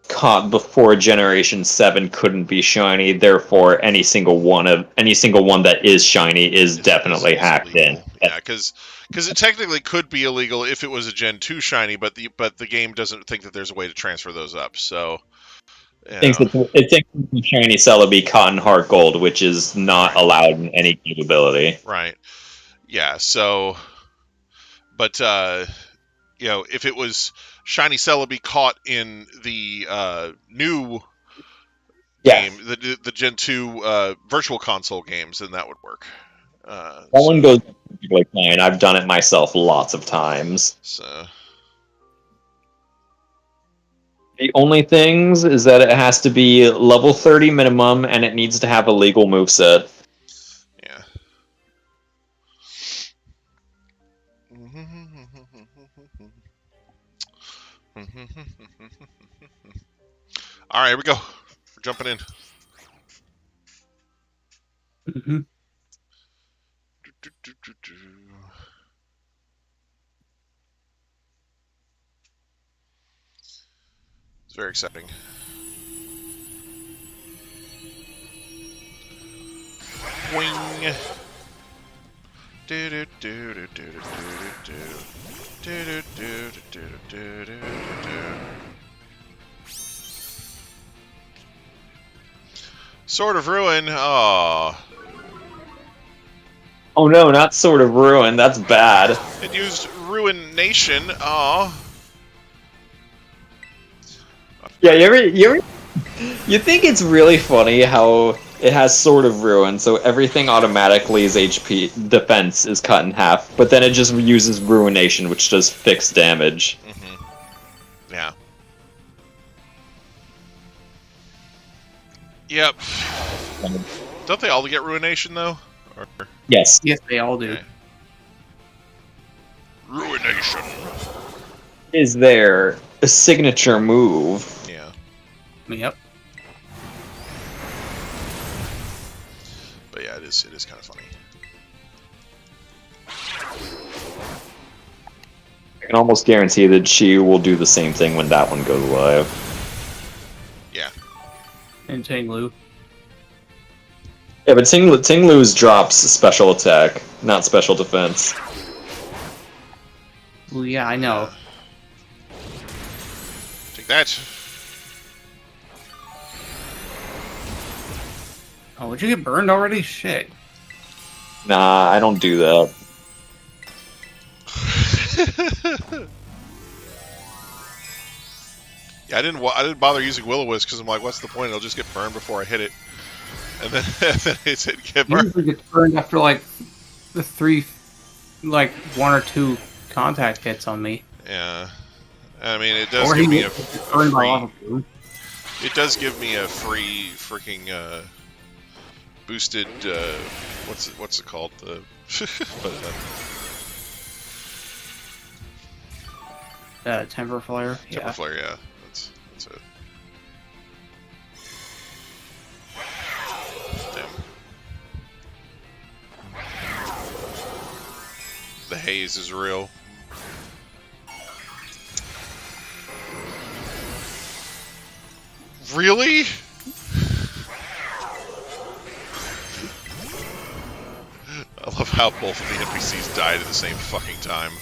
caught before Generation 7 couldn't be shiny. Therefore, any single one that is shiny is definitely hacked illegal. in. Yeah, because it technically could be illegal if it was a Gen 2 shiny, but the game doesn't think that there's a way to transfer those up. So. It thinks it's shiny Celebi caught in Heart Gold, which is not allowed in any capability. Right. Yeah. So, but if it was shiny Celebi caught in the new game, the Gen 2 Virtual Console games, then that would work. That one goes perfectly fine. I've done it myself lots of times. So. The only things is that it has to be level 30 minimum, and it needs to have a legal moveset. Yeah. Alright, here we go. We're jumping in. Mm-hmm. It's very exciting. Wing. Sword of Ruin. Aww. Oh no, not Sword of Ruin. That's bad. It used Ruination. Aw. Yeah, you think it's really funny how it has Sword of Ruin, so everything automatically's HP defense is cut in half, but then it just uses Ruination, which does fixed damage. Yeah. Yep. Don't they all get Ruination, though? Or... Yes. Yes, they all do. Okay. Ruination. Is there a signature move? Yeah. Yep. But yeah, it is kind of funny. I can almost guarantee that she will do the same thing when that one goes live. Yeah. And Tanglu. Yeah, but Tinglu's drops special attack, not special defense. Well, yeah, I know. Take that. Oh, would you get burned already? Shit. Nah, I don't do that. Yeah, I didn't bother using Will-O-Wisp because I'm like, what's the point? It'll just get burned before I hit it. And then, it get burned. Usually gets burned after like the one or two contact hits on me. Yeah. I mean, it does Or give he me a gets burned by free... lava food. It does give me a free freaking boosted what's it called? The Temper Flare. Temper Yeah. Flare, yeah. That's it. Damn. The haze is real. Really? I love how both of the NPCs died at the same fucking time.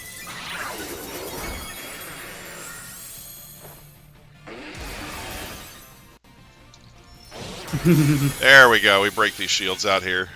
There we go, we break these shields out here.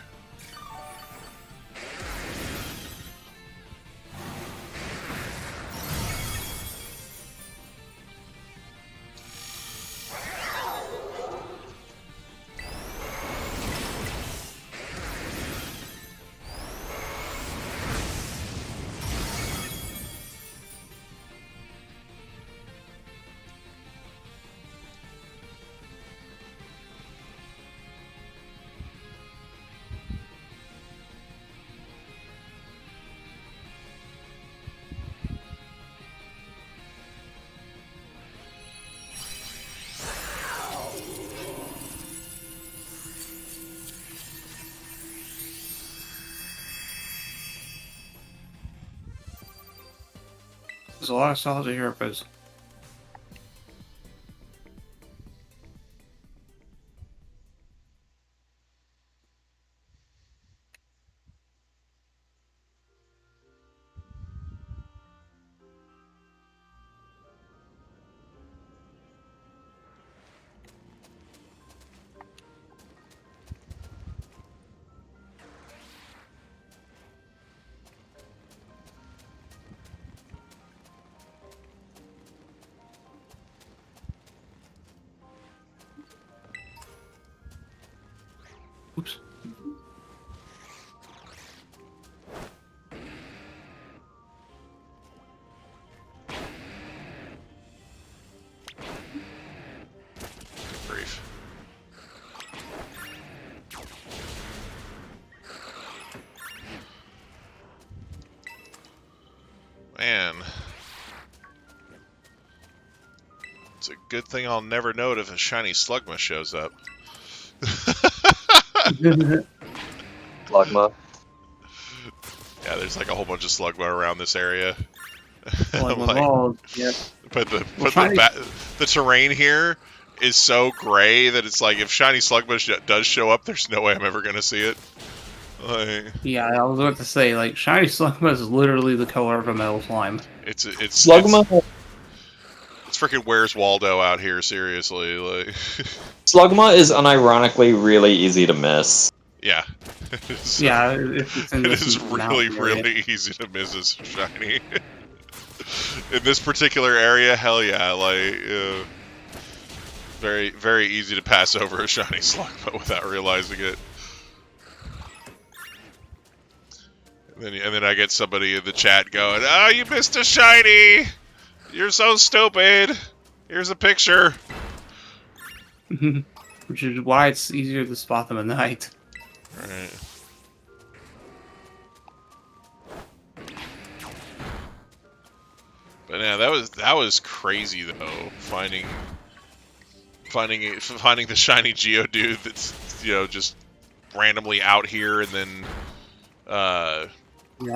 There's a lot of solid heroes. Oops. Good grief. Man. It's a good thing I'll never know it if a shiny Slugma shows up. Slugma. Yeah, there's like a whole bunch of Slugma around this area. Well, I'm yeah. But shiny- the terrain here is so gray that it's like if shiny Slugma does show up, there's no way I'm ever gonna see it. Like, Yeah, I was about to say, like, shiny Slugma is literally the color of a metal slime. it's Slugma. It's freaking Where's Waldo out here, seriously. Like, Slugma is unironically really easy to miss. Yeah. It's- Yeah, if it's in It this is really, mountain area. really easy to miss a shiny. In this particular area, hell yeah, like, very, very easy to pass over a shiny Slugma without realizing it. And then I get somebody in the chat going, "Oh, you missed a shiny! You're so stupid! Here's a picture." Which is why it's easier to spot them at night. Right. But yeah, that was crazy though. Finding the shiny Geodude that's just randomly out here, and then Yeah,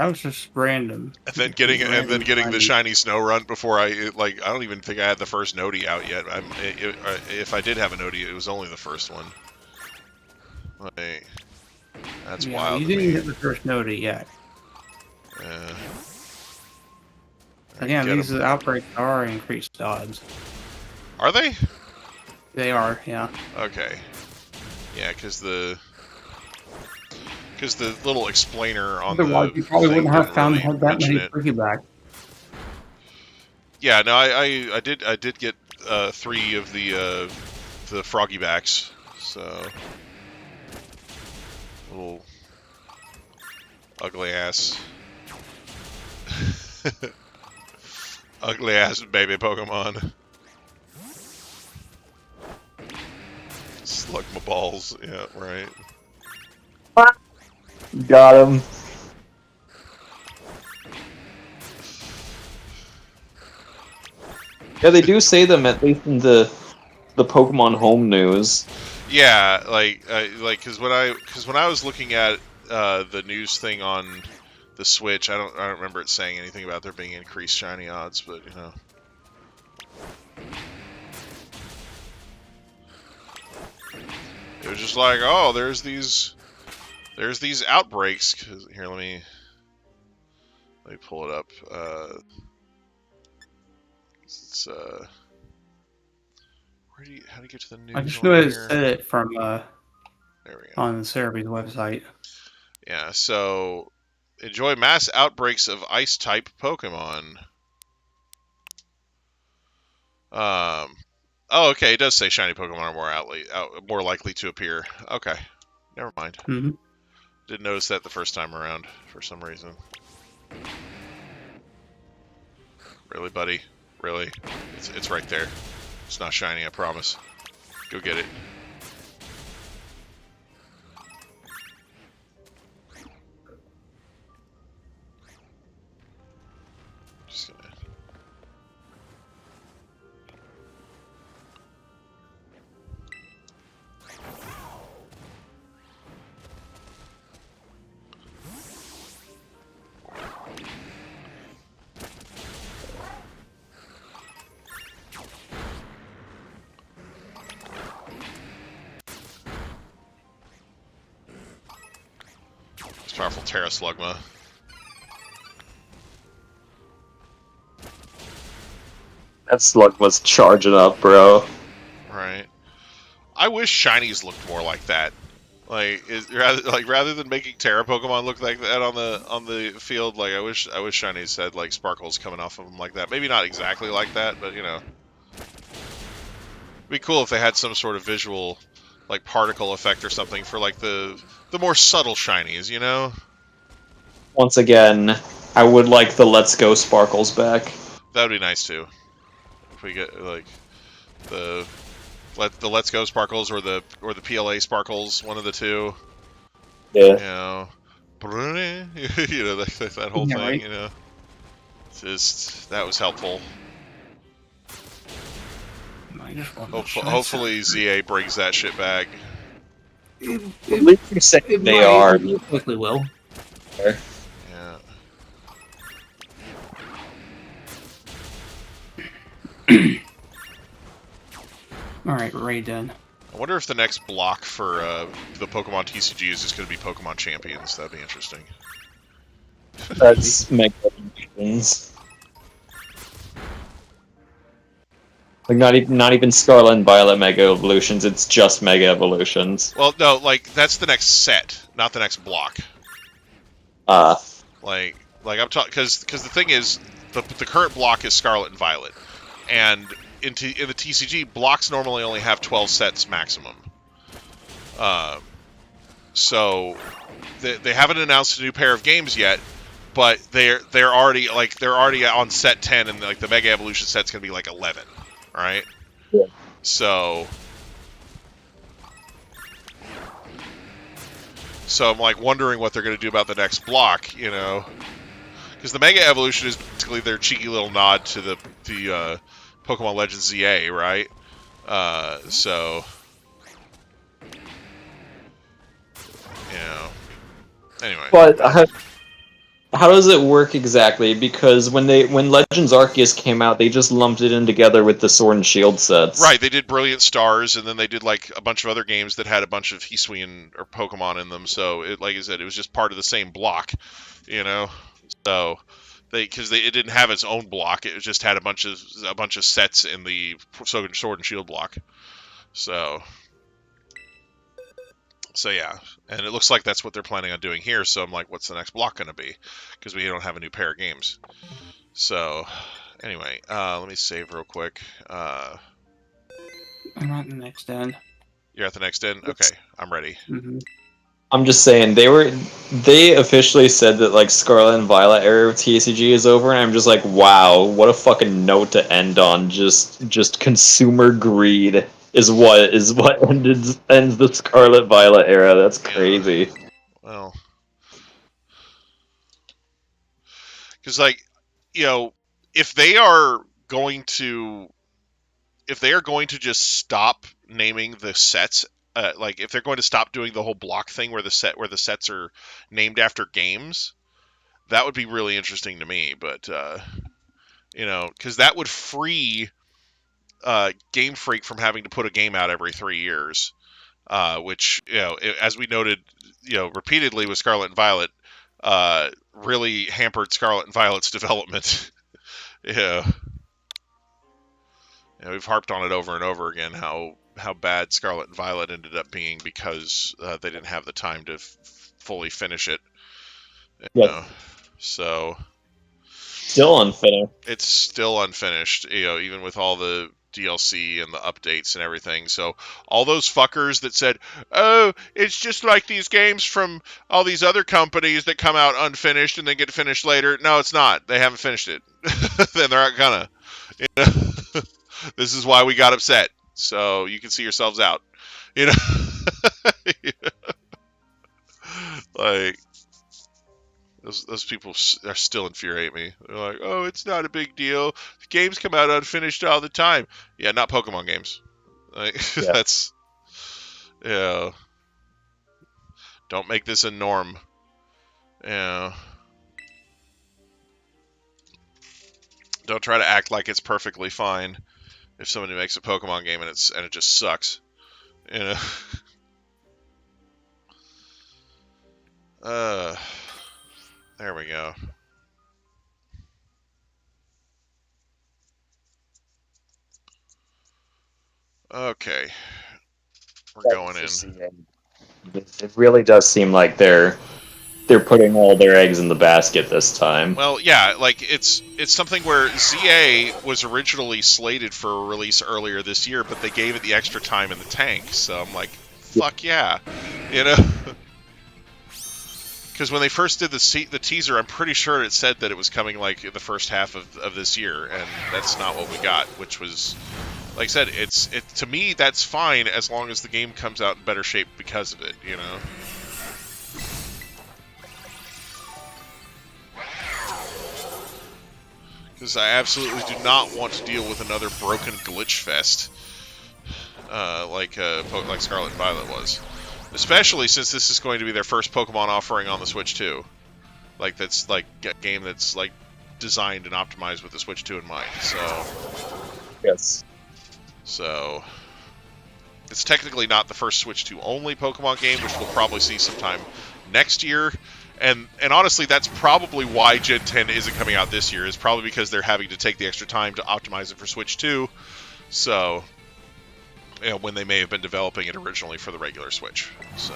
that was just random. getting Random the shiny. shiny Snorunt before I don't even think I had the first Nodi out yet. If I did have a Nodi, it was only the first one. Like, that's Yeah, wild. you to didn't me. get the first Nodi yet. Yeah. Again, Get these 'em. outbreaks are increased odds. Are they? They are, yeah. Okay. Yeah, because the little explainer on Otherwise, the you probably thing wouldn't have didn't found really that mention many it. Pokébacks. Yeah, no, I did get 3 of the froggy backs, so little ugly ass ugly ass baby Pokemon. Slugma balls, yeah, right. Got him. Yeah, they do say them at least in the Pokemon Home news. Yeah, because when I was looking at the news thing on the Switch, I don't remember it saying anything about there being increased shiny odds, but it was just like, oh, there's these outbreaks. Here, let me pull it up. It's how do you get to the news? I just on know it here? said it from There we go. on the Cerebee's website. Yeah, so enjoy mass outbreaks of ice-type Pokemon. Oh, okay, it does say shiny Pokemon are more likely to appear. Okay, never mind. Mm-hmm. Didn't notice that the first time around for some reason. Really, buddy? Really? It's right there. It's not shiny, I promise. Go get it. Just gonna... It's powerful Terra Slugma. That slug was charging up, bro. Right. I wish shinies looked more like that. Rather than making Terra Pokemon look like that on the field, like I wish shinies had like sparkles coming off of them like that. Maybe not exactly like that, but it'd be cool if they had some sort of visual, like particle effect or something for like the more subtle shinies, Once again, I would like the Let's Go Sparkles back. That would be nice too. If we get like the Let's Go Sparkles or the PLA Sparkles, one of the two. Yeah. That whole Yeah, thing. right. Just that was helpful. I just want to Hopefully ZA brings that shit back. At least you say they are. It quickly will. Yeah. Alright, Ray done. I wonder if the next block for the Pokemon TCG is just going to be Pokemon Champions. That'd be interesting. That's Mega Evolutions. Like not even Scarlet and Violet Mega Evolutions. It's just Mega Evolutions. Well, no, like that's the next set, not the next block. Like I'm talking because the thing is the current block is Scarlet and Violet, and in the TCG blocks normally only have 12 sets maximum. So they haven't announced a new pair of games yet, but they're already on set 10, and like the Mega Evolution set's gonna be like 11, right? Yeah. So I'm like wondering what they're gonna do about the next block, you know, because the Mega Evolution is basically their cheeky little nod to the Pokemon Legends ZA, right? So. You know. Anyway. But how does it work exactly? Because when Legends Arceus came out, they just lumped it in together with the Sword and Shield sets. Right, they did Brilliant Stars, and then they did like a bunch of other games that had a bunch of Hisuian or Pokemon in them. So it, like I said, it was just part of the same block, you know. So it didn't have its own block; it just had a bunch of sets in the Sword and Shield block. So yeah, and it looks like that's what they're planning on doing here. So I'm like, what's the next block going to be? Because we don't have a new pair of games. So anyway, let me save real quick. I'm at the next end. You're at the next end? Okay, I'm ready. Mm-hmm. I'm just saying they officially said that like Scarlet and Violet era of TCG is over, and I'm just like, wow, what a fucking note to end on. Just consumer greed is what ends the Scarlet Violet era. That's crazy. Yeah. Well, because like, you know, if they are going to just stop naming the sets, like if they're going to stop doing the whole block thing where the sets are named after games, that would be really interesting to me. But you know, because that would free Game Freak from having to put a game out every 3 years, which, you know, as we noted, you know, repeatedly with Scarlet and Violet, really hampered Scarlet and Violet's development. Yeah. You know, we've harped on it over and over again how bad Scarlet and Violet ended up being because they didn't have the time to fully finish it. You know? So Still unfinished. It's still unfinished, you know, even with all the DLC and the updates and everything. So all those fuckers that said, oh, it's just like these games from all these other companies that come out unfinished and then get finished later. No, it's not. They haven't finished it. Then they're not gonna. You know? This is why we got upset. So you can see yourselves out. You know? Like, those people are still infuriate me. They're like, oh, it's not a big deal. The games come out unfinished all the time. Yeah, not Pokemon games. Like, Yeah. That's, yeah. Don't make this a norm. Yeah. Don't try to act like it's perfectly fine if somebody makes a Pokemon game and it just sucks. You know. There we go. Okay. We're going in. It really does seem like they're putting all their eggs in the basket this time. Well, yeah, like it's something where ZA was originally slated for a release earlier this year, but they gave it the extra time in the tank. So I'm like, fuck yeah, you know. Because when they first did the teaser, I'm pretty sure it said that it was coming like in the first half of this year, and that's not what we got. Which was, like I said, to me that's fine as long as the game comes out in better shape because of it, you know. Because I absolutely do not want to deal with another broken glitch fest like Scarlet and Violet was. Especially since this is going to be their first Pokemon offering on the Switch 2. Like, that's like a game that's like designed and optimized with the Switch 2 in mind. So Yes. So it's technically not the first Switch 2 only Pokemon game, which we'll probably see sometime next year. And honestly, that's probably why Gen 10 isn't coming out this year. Is probably because they're having to take the extra time to optimize it for Switch 2. So, when they may have been developing it originally for the regular Switch. So,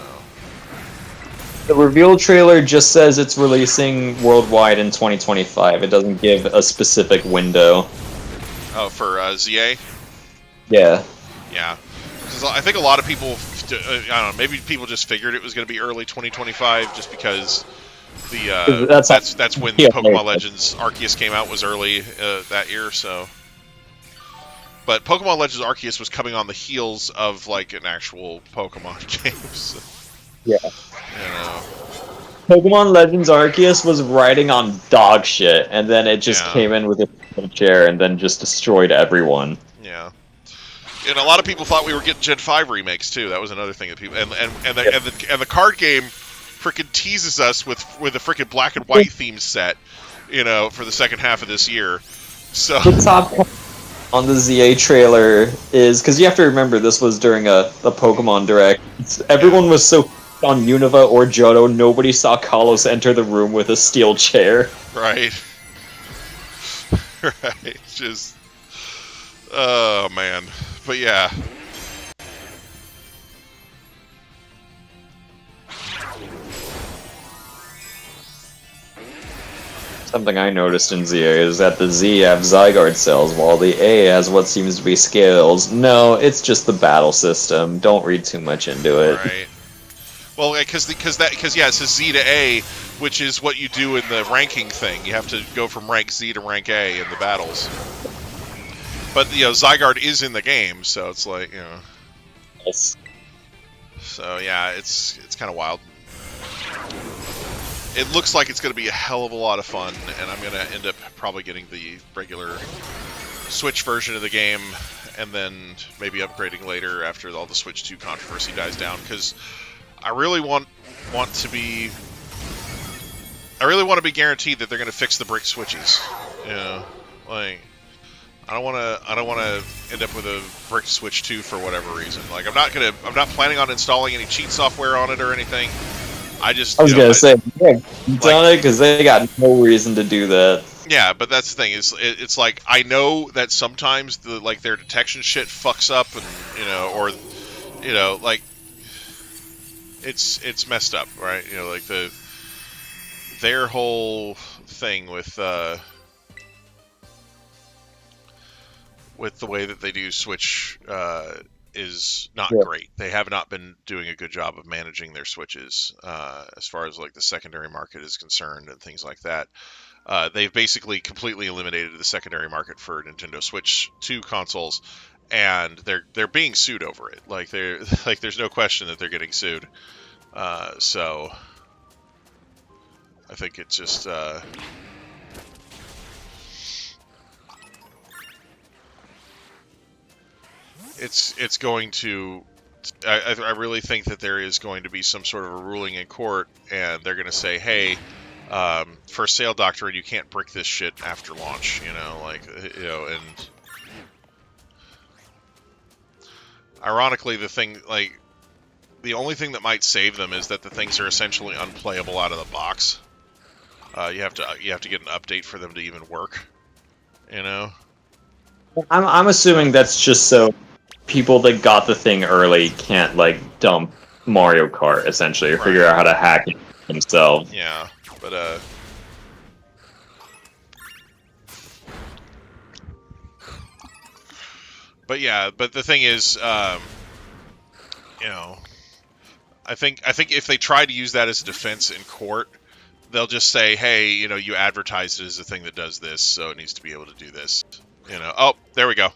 The reveal trailer just says it's releasing worldwide in 2025. It doesn't give a specific window. oh, for ZA, Yeah. yeah. 'Cause I think a lot of people, I don't know, maybe people just figured it was going to be early 2025, just because that's when yeah, Pokemon Legends Arceus came out, was early that year. So, but Pokemon Legends Arceus was coming on the heels of like an actual Pokemon game. So, Yeah. you know. Pokemon Legends Arceus was riding on dog shit, and then it just Yeah. came in with a chair and then just destroyed everyone. Yeah. And a lot of people thought we were getting Gen 5 remakes too. That was another thing that people and the card game freaking teases us with a freaking black and white theme set, for the second half of this year. So The top on the ZA trailer is because you have to remember this was during a Pokemon Direct. Everyone was so on Unova or Johto, nobody saw Kalos enter the room with a steel chair. right. Right. Just oh man. But yeah. Something I noticed in ZA is that the Z have Zygarde cells, while the A has what seems to be scales. No, it's just the battle system. Don't read too much into it. Right. Well, because yeah, it says Z to A, which is what you do in the ranking thing. You have to go from rank Z to rank A in the battles. But Zygarde is in the game, so it's like Yes. So yeah, it's kind of wild. It looks like it's going to be a hell of a lot of fun, and I'm going to end up probably getting the regular Switch version of the game, and then maybe upgrading later after all the Switch 2 controversy dies down, because I really want to be guaranteed that they're going to fix the brick switches. Like I don't want to end up with a brick Switch 2 for whatever reason. Like I'm not planning on installing any cheat software on it or anything. I was gonna say, yeah, done it because they got no reason to do that. Yeah, but that's the thing. It's like I know that sometimes their detection shit fucks up, and like it's messed up, right? Like their whole thing with the way that they do Switch is not great. They have not been doing a good job of managing their Switches as far as like the secondary market is concerned and things like that. They've basically completely eliminated the secondary market for Nintendo Switch 2 consoles, and they're being sued over it. Like there's no question that they're getting sued. So I think it's just it's going to. I really think that there is going to be some sort of a ruling in court, and they're going to say, "Hey, for sale doctrine, you can't brick this shit after launch." And ironically, the only thing that might save them is that the things are essentially unplayable out of the box. You have to get an update for them to even work. I'm assuming that's just so people that got the thing early can't dump Mario Kart essentially or figure out how to hack it themselves. Yeah, but the thing is, I think if they try to use that as a defense in court, they'll just say, "Hey, you advertised it as a thing that does this, so it needs to be able to do this." Oh, there we go.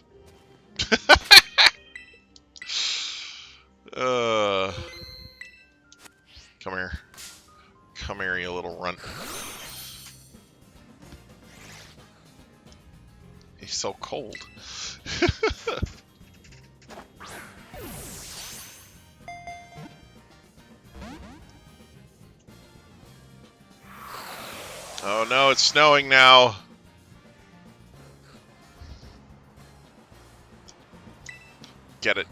Come here, you little runt. He's so cold. Oh no, it's snowing now. Get it.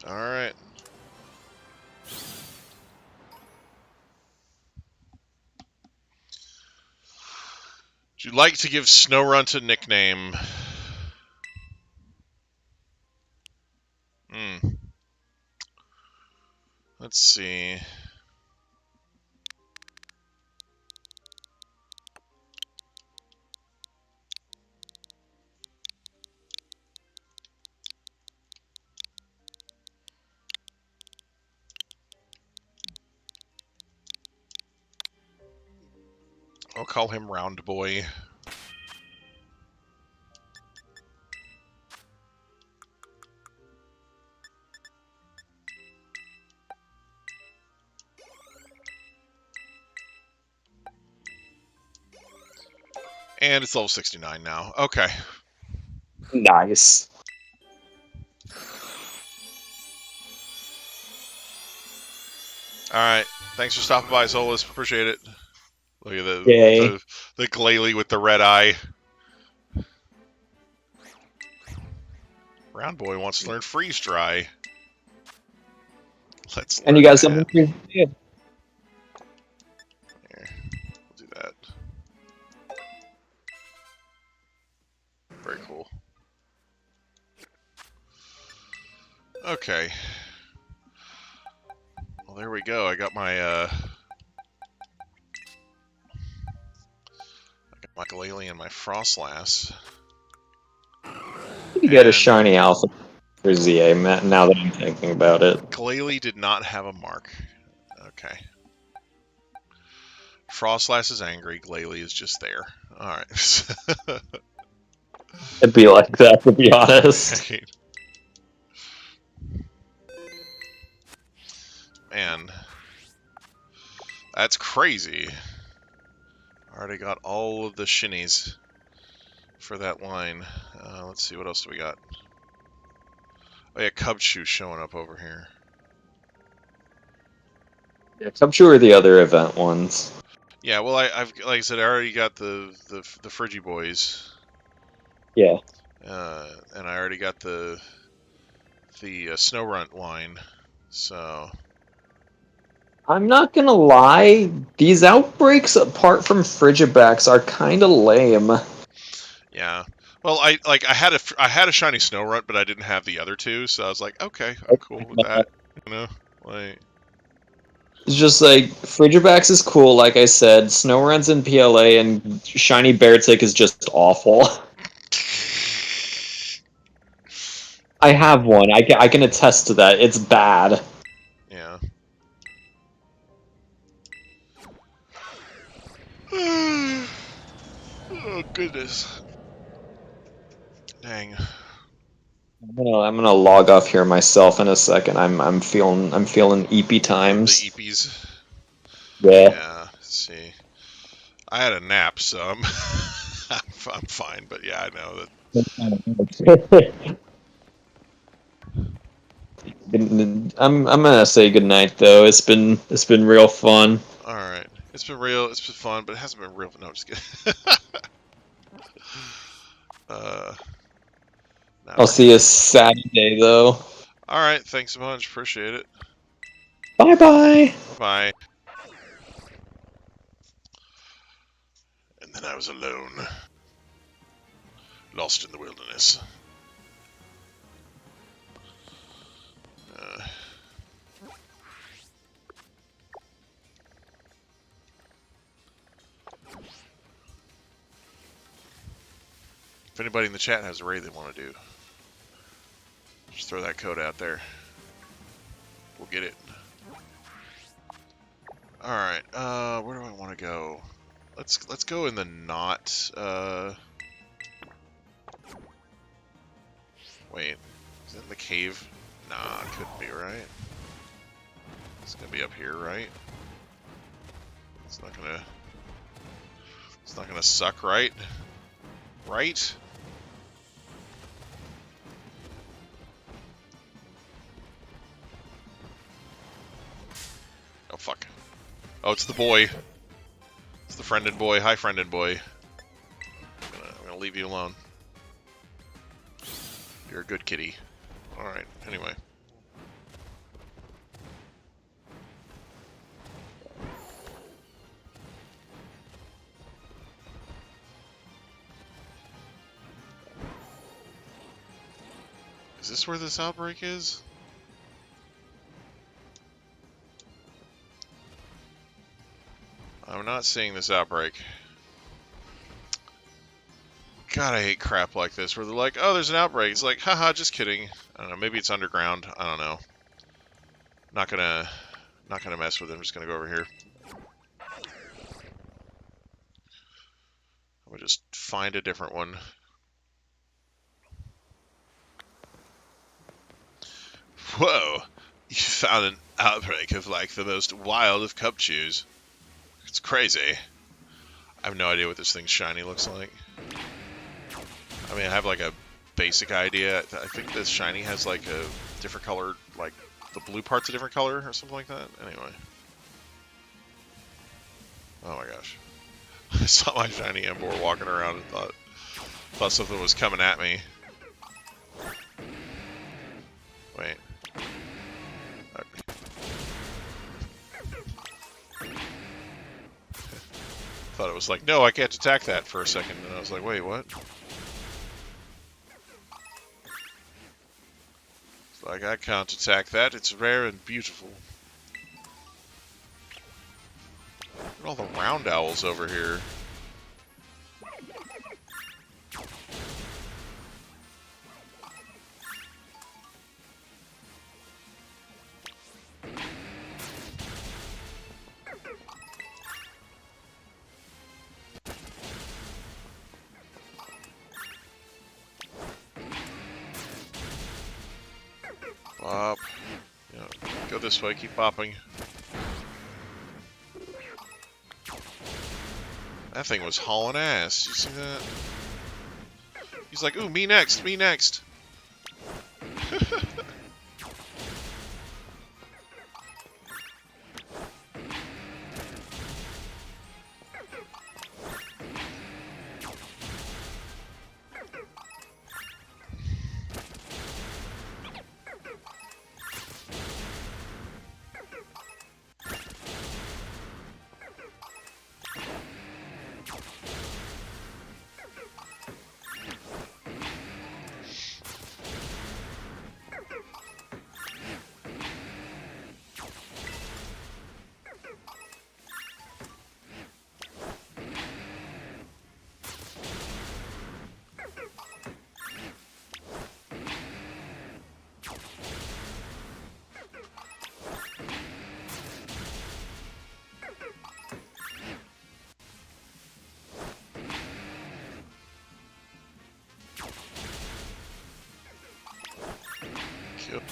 Alright. Would you like to give Snowrunt a nickname? Let's see. I'll call him Round Boy. And it's level 69 now. Okay. Nice. Alright. Thanks for stopping by, Solus. Appreciate it. Look at Yay. the Glalie with the red eye. Round Boy wants to learn Freeze Dry. Let's learn And you got that. something for you? Here, we'll do that. Very cool. Okay. Well, there we go. I got my Glalie and my Frostlass. You get a And shiny alpha for ZA, Matt, now that I'm thinking about it. Glalie did not have a mark. Okay. Frostlass is angry. Glalie is just there. Alright. It'd be like that, to be honest. Man. That's crazy. Already got all of the shinies for that line. Let's see, what else do we got? Oh yeah, Cubchoo showing up over here. Yeah, Cubchoo are the other event ones. Yeah, well, I've like I said, I already got the Frigiboys. Yeah. And I already got the Snowrunt line, so... I'm not gonna lie, these outbreaks, apart from Frigibacks, are kinda lame. Yeah. Well, I had a shiny Snowrunt, but I didn't have the other two, so I was like, okay, I'm cool with that. You know, like... It's just like, Frigibacks is cool, like I said, Snowrunt's in PLA, and Shiny Beartick is just awful. I have one, I can attest to that, it's bad. Yeah. Oh goodness. Dang. I'm gonna log off here myself in a second. I'm feeling eepy times. The Eepies. Yeah. Yeah. Let's see. I had a nap, so I'm I'm fine. But yeah, I know that. I'm gonna say goodnight though. It's been real fun. All right. It's been real. It's been fun, but it hasn't been real. No, I'm just kidding. No. I'll see you Saturday though. All right. Thanks a bunch. Appreciate it. Bye bye. Bye. And then I was alone, lost in the wilderness. If anybody in the chat has a raid they want to do, just throw that code out there. We'll get it. Alright, where do I want to go? Let's go in the not, wait, is that in the cave? Nah, it couldn't be, right? It's gonna be up here, right? It's not gonna suck, right? Right? Oh, fuck. Oh, it's the boy. It's the friended boy. Hi, friended boy. I'm gonna leave you alone. You're a good kitty. Alright, anyway. Is this where this outbreak is? I'm not seeing this outbreak. God, I hate crap like this where they're like, oh, there's an outbreak. It's like, haha, just kidding. I don't know, maybe it's underground. I don't know. Not gonna mess with it. I'm just gonna go over here. I'm gonna just find a different one. Whoa! You found an outbreak of like the most wild of cup chews. It's crazy. I have no idea what this thing's shiny looks like. I mean, I have like a basic idea. I think this shiny has like a different color, like the blue part's a different color or something like that. Anyway. Oh my gosh. I saw my shiny Emboar walking around and thought something was coming at me. Wait. Thought it was like, no, I can't attack that for a second, and I was like, wait, what? It's like, I can't attack that, it's rare and beautiful. Look at all the round owls over here. Bop. Yeah, go this way, keep bopping. That thing was hauling ass. You see that? He's like, ooh, me next, me next.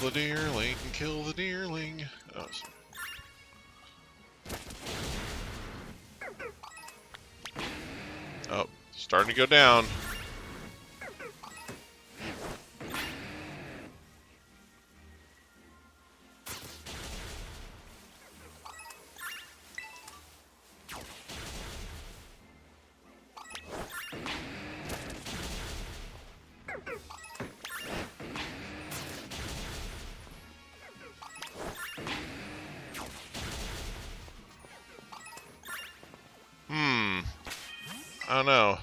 Kill the deerling, kill the deerling. Oh, oh, starting to go down. I don't know.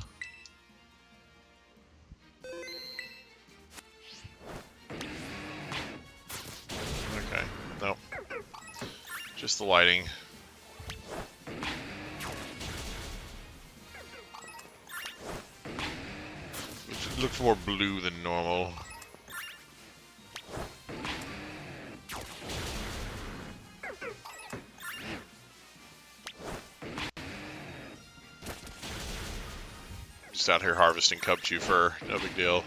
Okay, nope. Just the lighting. It looks more blue than normal. Just out here harvesting Cubchew fur, no big deal.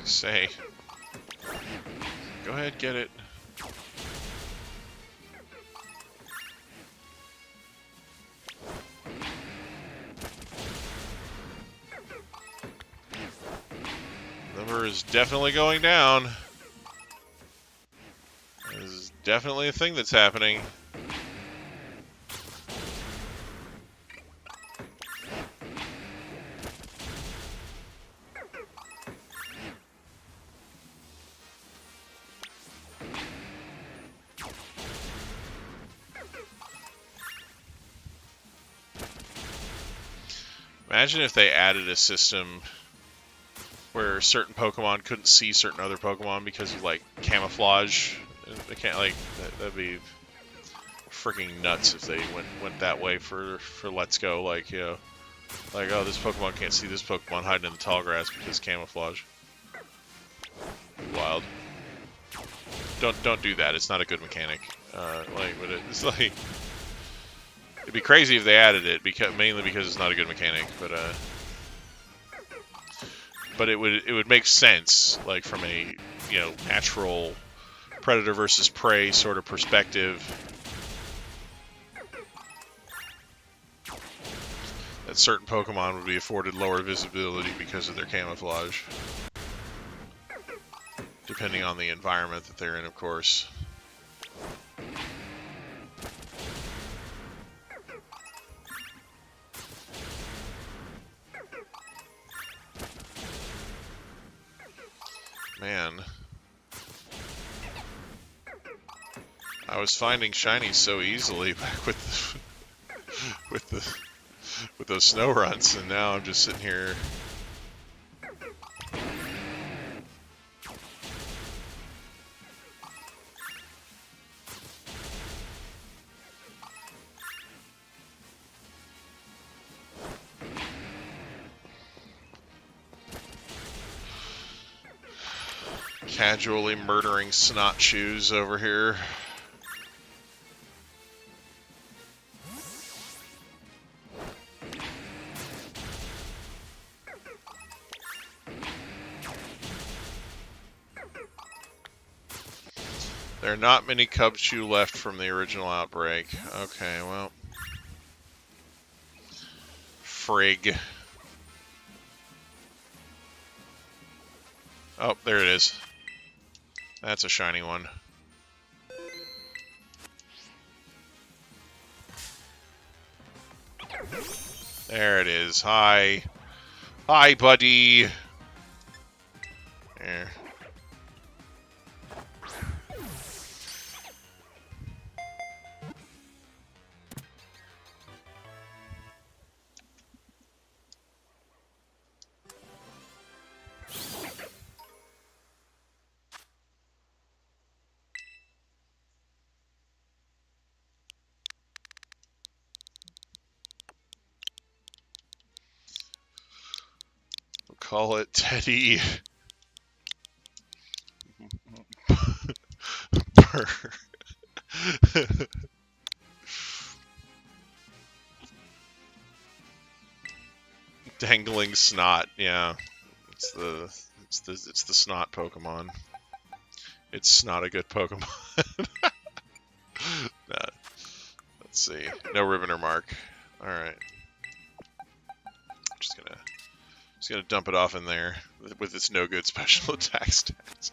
Say. Go ahead, get it. Number is definitely going down. This is definitely a thing that's happening. Imagine if they added a system where certain Pokemon couldn't see certain other Pokemon because of, like, camouflage. They can't, like, that'd be freaking nuts if they went that way for Let's Go. Like, you know, like, oh, this Pokemon can't see this Pokemon hiding in the tall grass because camouflage. Wild. Don't do that. It's not a good mechanic. But it's like, it'd be crazy if they added it, mainly because it's not a good mechanic. But it would make sense, like, from a, you know, natural predator versus prey sort of perspective. That certain Pokemon would be afforded lower visibility because of their camouflage. Depending on the environment that they're in, of course. Man. I was finding shinies so easily back with those snow runs, and now I'm just sitting here. Casually murdering snot shoes over here. There are not many Cubchoo left from the original outbreak. Okay, well. Frig. Oh, there it is. That's a shiny one. There it is. Hi. Hi, buddy. There. Call it Teddy. Dangling snot, yeah. It's the snot Pokemon. It's not a good Pokemon. Nah. Let's see. No ribbon or mark. Alright. Just gonna dump it off in there with its no good special attack stats.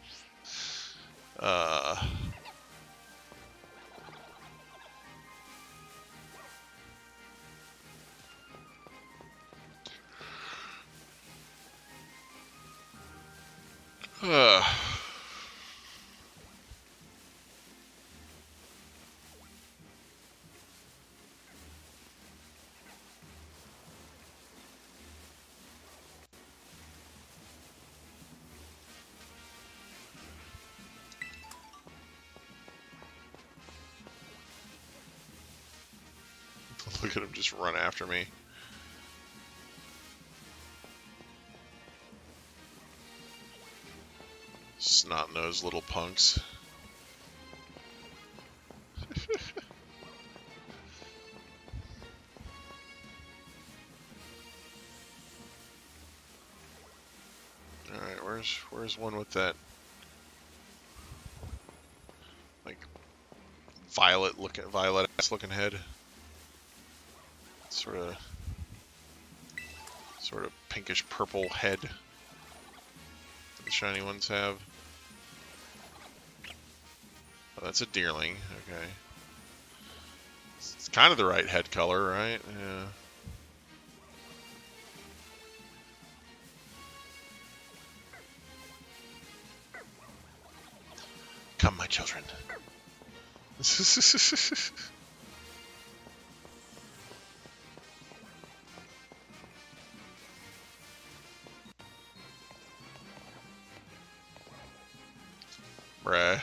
Look at him just run after me. Snot-nosed little punks. Alright, Where's one with that like violet-ass looking head? Sort of pinkish purple head the shiny ones have. Oh, that's a deerling. Okay. It's kind of the right head color, right? Yeah. Come, my children. Bruh.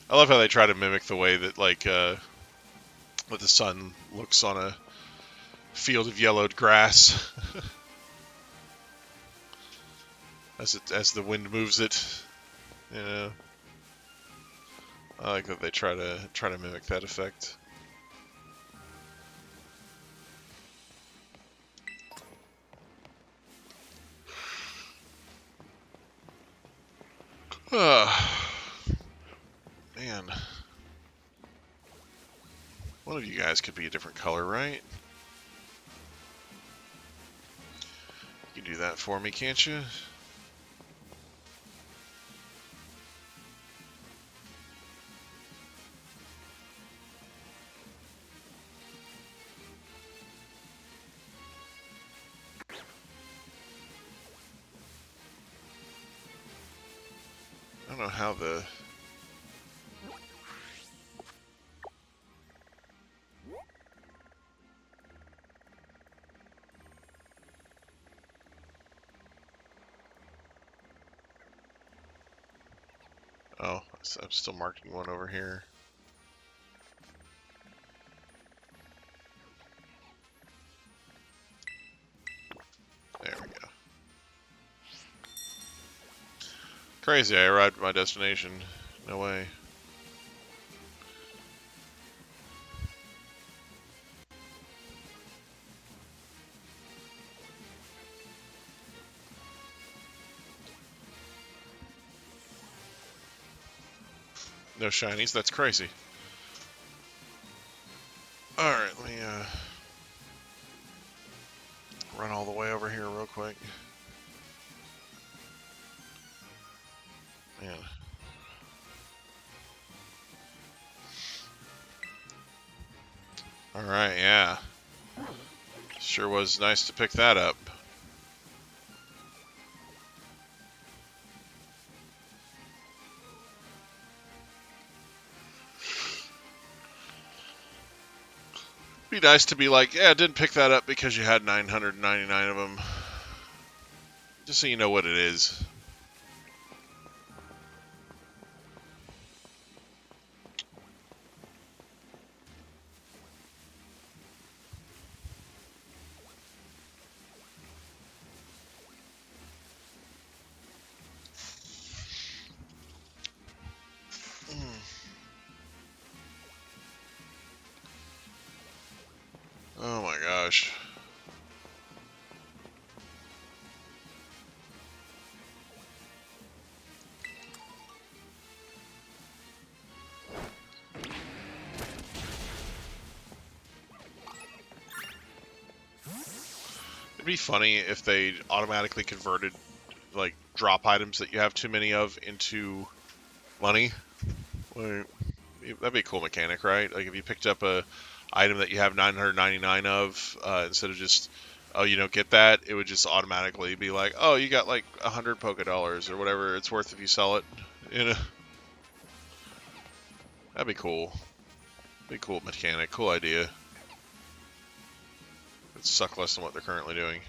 I love how they try to mimic the way that, like, that the sun looks on a field of yellowed grass as the wind moves it. You know, I like that they try to mimic that effect. Man. One of you guys could be a different color, right? You can do that for me, can't you? I don't know how the... Oh, I'm still marking one over here. There we go. Crazy, I arrived at my destination. No way. No shinies, that's crazy. Alright, let me run all the way over here real quick. Man. Alright, yeah. Sure was nice to pick that up. Be nice to be like, yeah, I didn't pick that up because you had 999 of them. Just so you know what it is. Oh my gosh. It'd be funny if they automatically converted, like, drop items that you have too many of into money. Like, that'd be a cool mechanic, right? Like, if you picked up a item that you have 999 of, instead of just, oh, you don't get that, it would just automatically be like, oh, you got like 100 Poké Dollars or whatever it's worth if you sell it. You know? That'd be cool. Be a cool mechanic, cool idea. It'd suck less than what they're currently doing.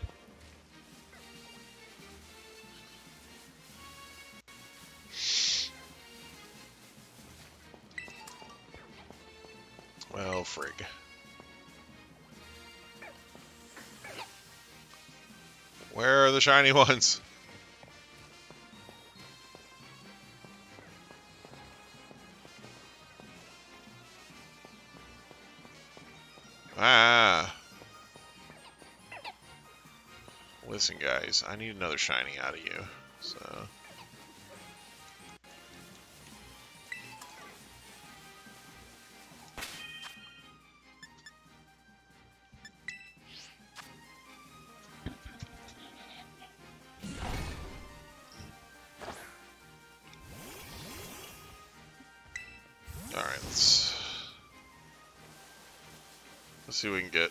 Well, frig. Where are the shiny ones? Listen, guys, I need another shiny out of you. So. All right, let's see what we can get.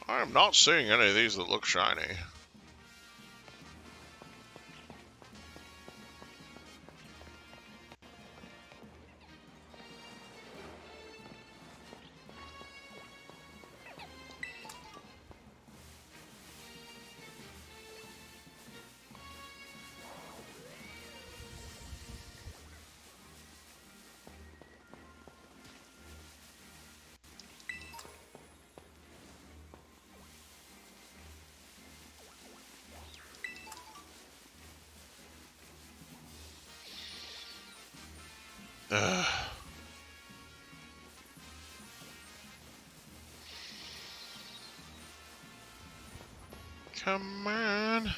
I am not seeing any of these that look shiny. Ugh. Come on.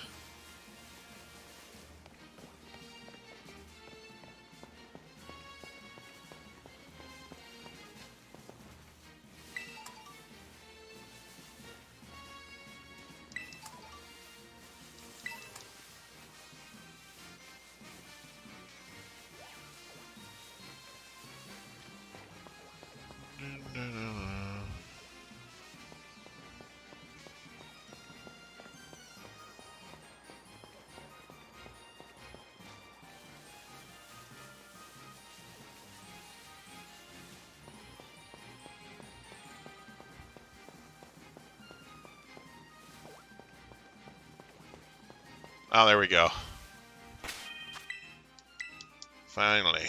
Oh, there we go. Finally.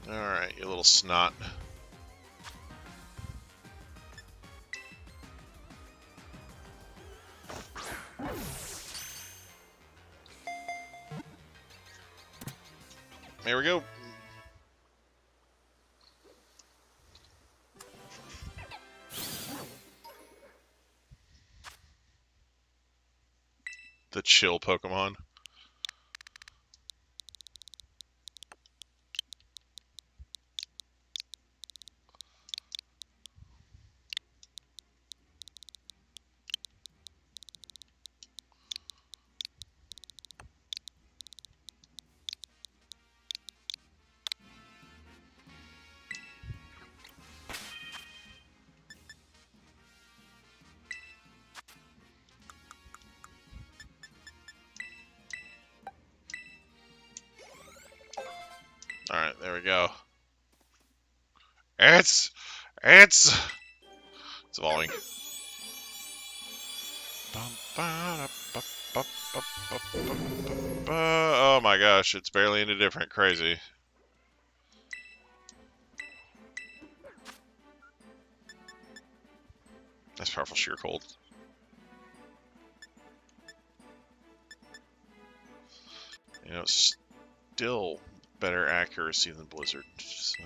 Alright, you little snot. There we go. The chill Pokemon. Alright, there we go. It's evolving. Oh my gosh, it's barely any different. Crazy. That's powerful sheer cold. You know, still better accuracy than Blizzard. So.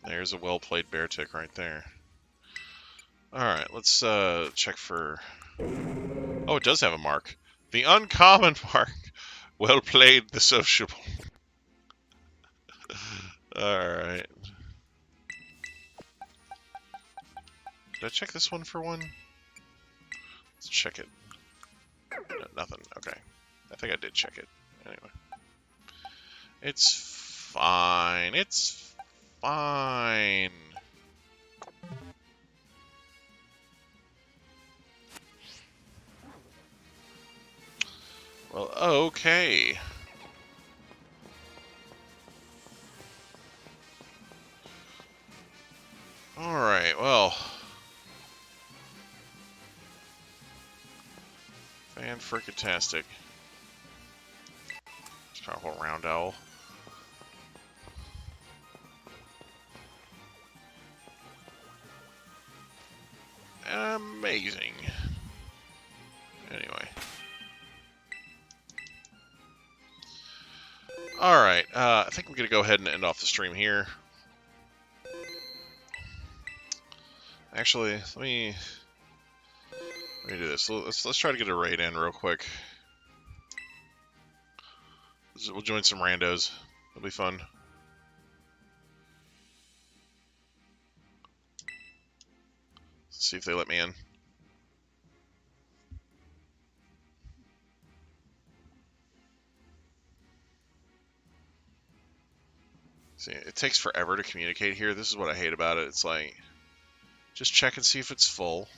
There's a well-played bear tick right there. Alright, let's check for... Oh, it does have a mark. The uncommon mark. Well played, the sociable. Alright. Did I check this one for one? Let's check it. No, nothing. Okay. I think I did check it. Anyway. It's fine. It's fine. Well, okay. Alright, well. Fan-frickin-tastic. Powerful round owl. Amazing. Anyway. Alright, I think I'm going to go ahead and end off the stream here. Actually, let me do this. Let's try to get a raid in real quick. We'll join some randos. It'll be fun. Let's see if they let me in. See, it takes forever to communicate here. This is what I hate about it. It's like, just check and see if it's full.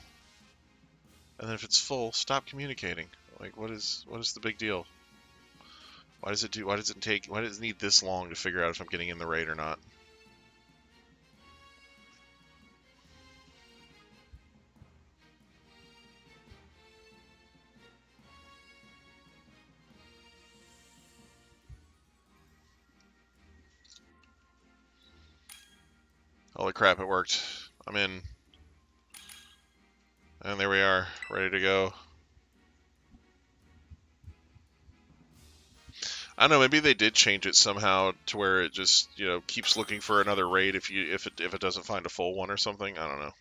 And then if it's full, stop communicating. Like, what is the big deal? Why does it need this long to figure out if I'm getting in the raid or not? Holy crap, it worked. I'm in. And there we are, ready to go. I don't know, maybe they did change it somehow to where it just, you know, keeps looking for another raid if it doesn't find a full one or something. I don't know.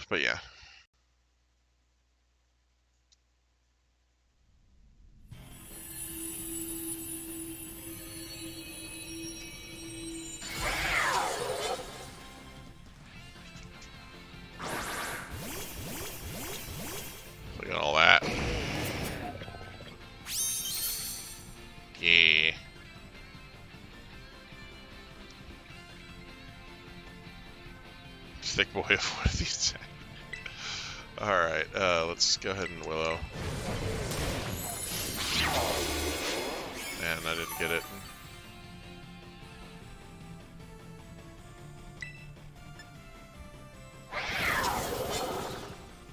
But yeah. Look at all that. Yeah. Thick boy of one of these. Alright, let's go ahead and Willow. Man, I didn't get it.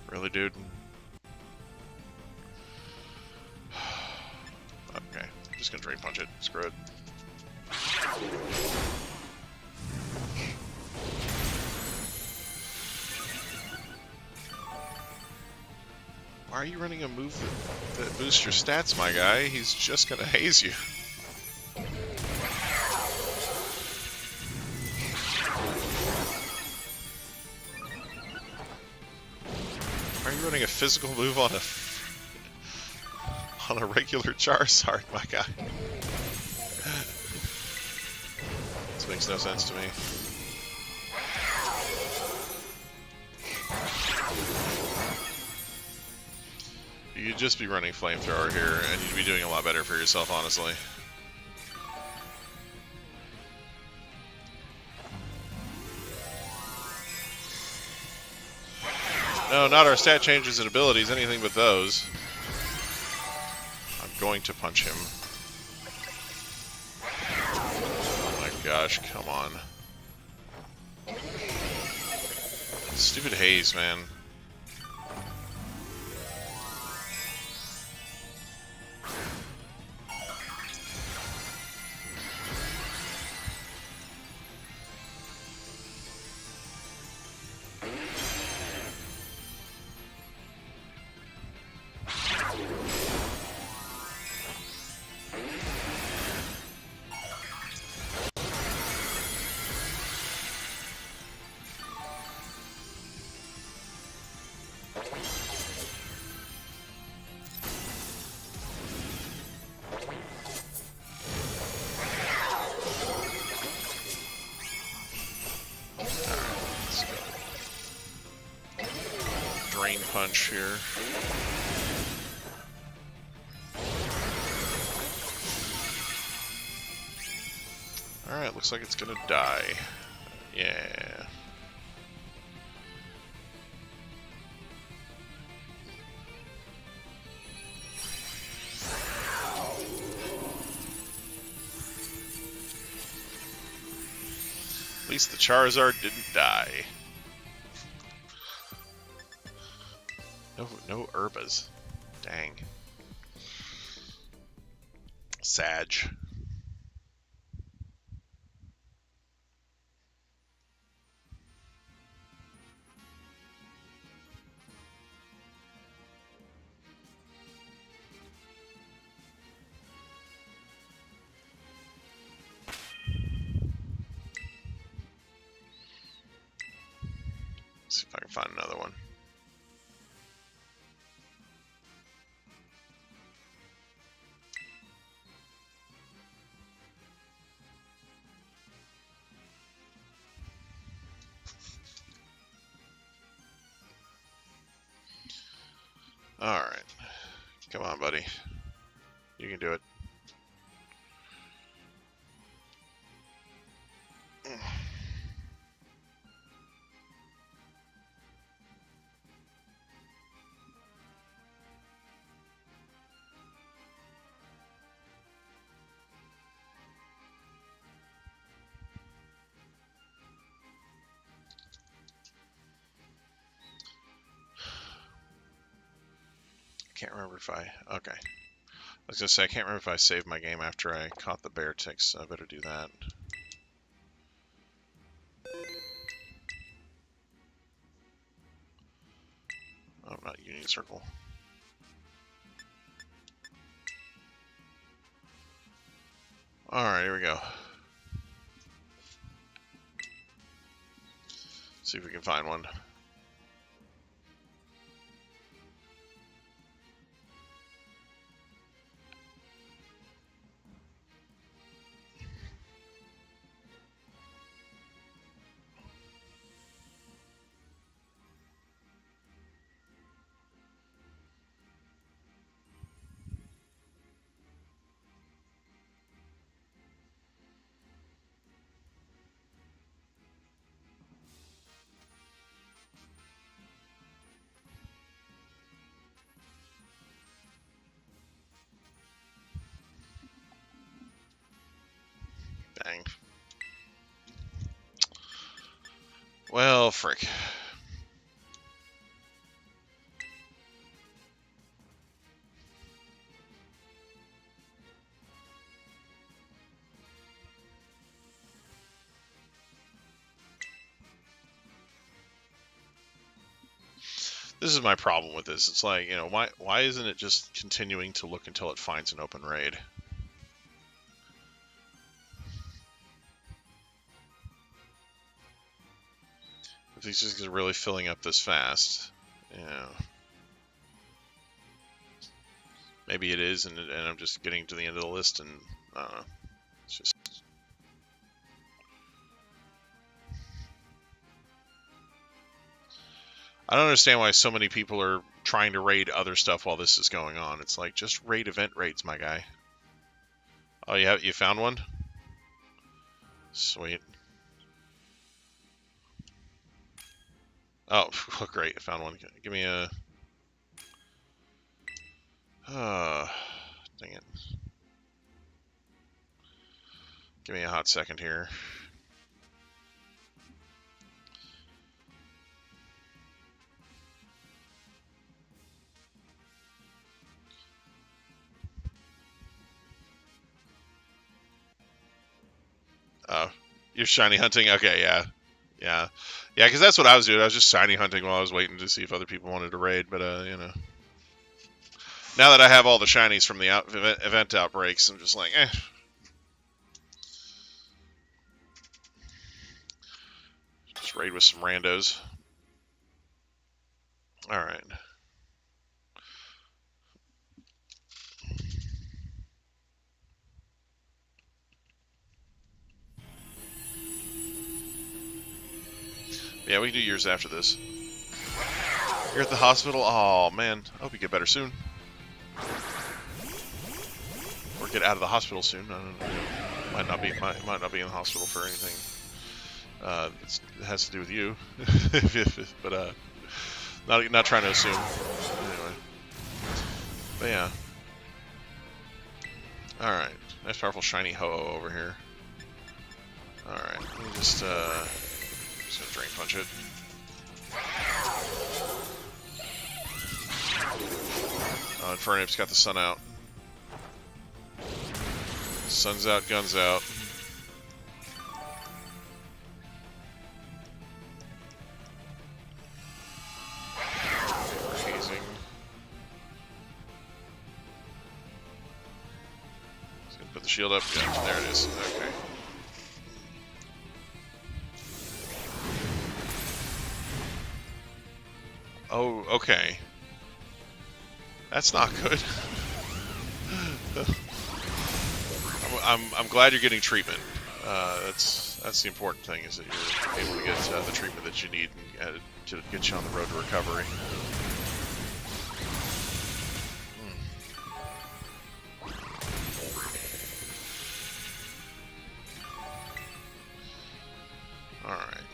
Really, dude? Okay, I'm just gonna Drain Punch it. Screw it. Why are you running a move that boosts your stats, my guy? He's just gonna haze you. Why are you running a physical move on a regular Charizard, my guy? This makes no sense to me. You'd just be running Flamethrower here, and you'd be doing a lot better for yourself, honestly. No, not our stat changes and abilities, anything but those. I'm going to punch him. Oh my gosh, come on. Stupid haze, man. Drain Punch here. Alright, looks like it's gonna die. Yeah. At least the Charizard didn't die. No Urbas. Dang. Sag. See if I can find another one. Alright. Come on, buddy. You can do it. Can't remember if I... Okay. I was gonna say, I can't remember if I saved my game after I caught the bear ticks, so I better do that. Oh, not Union Circle. Alright, here we go. See if we can find one. Dang. Well, frick. This is my problem with this. It's like, you know, why isn't it just continuing to look until it finds an open raid? If these just really filling up this fast, you know. Maybe it is, and I'm just getting to the end of the list, and I don't know. It's just... I don't understand why so many people are trying to raid other stuff while this is going on. It's like, just raid event raids, my guy. Oh, you found one? Sweet. Oh, great, I found one. Give me a... dang it. Give me a hot second here. Oh, you're shiny hunting? Okay, yeah. Yeah, because that's what I was doing. I was just shiny hunting while I was waiting to see if other people wanted to raid, but, you know. Now that I have all the shinies from the event outbreaks, I'm just like, eh. Just raid with some randos. Alright. Yeah, we can do years after this. You're at the hospital? Oh, man. I hope you get better soon. Or get out of the hospital soon. I don't know. Might not be in the hospital for anything. It has to do with you. But, not trying to assume. Anyway. But, yeah. Alright. Nice, powerful, shiny Ho-Oh over here. Alright, let me just gonna drain punch it. Oh, Infernip's got the sun out. Sun's out, guns out. Hazing. Just gonna put the shield up. Yeah, there it is. Okay. Oh, okay. That's not good. I'm glad you're getting treatment. That's the important thing, is that you're able to get the treatment that you need and to get you on the road to recovery. All right.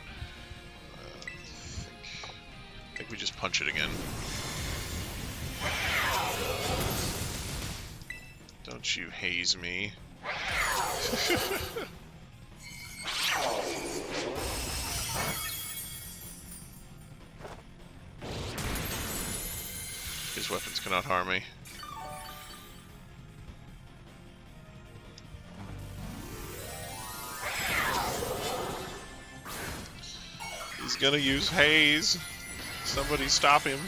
I think we just punch it again. Don't you haze me. His weapons cannot harm me. He's gonna use haze. Somebody stop him.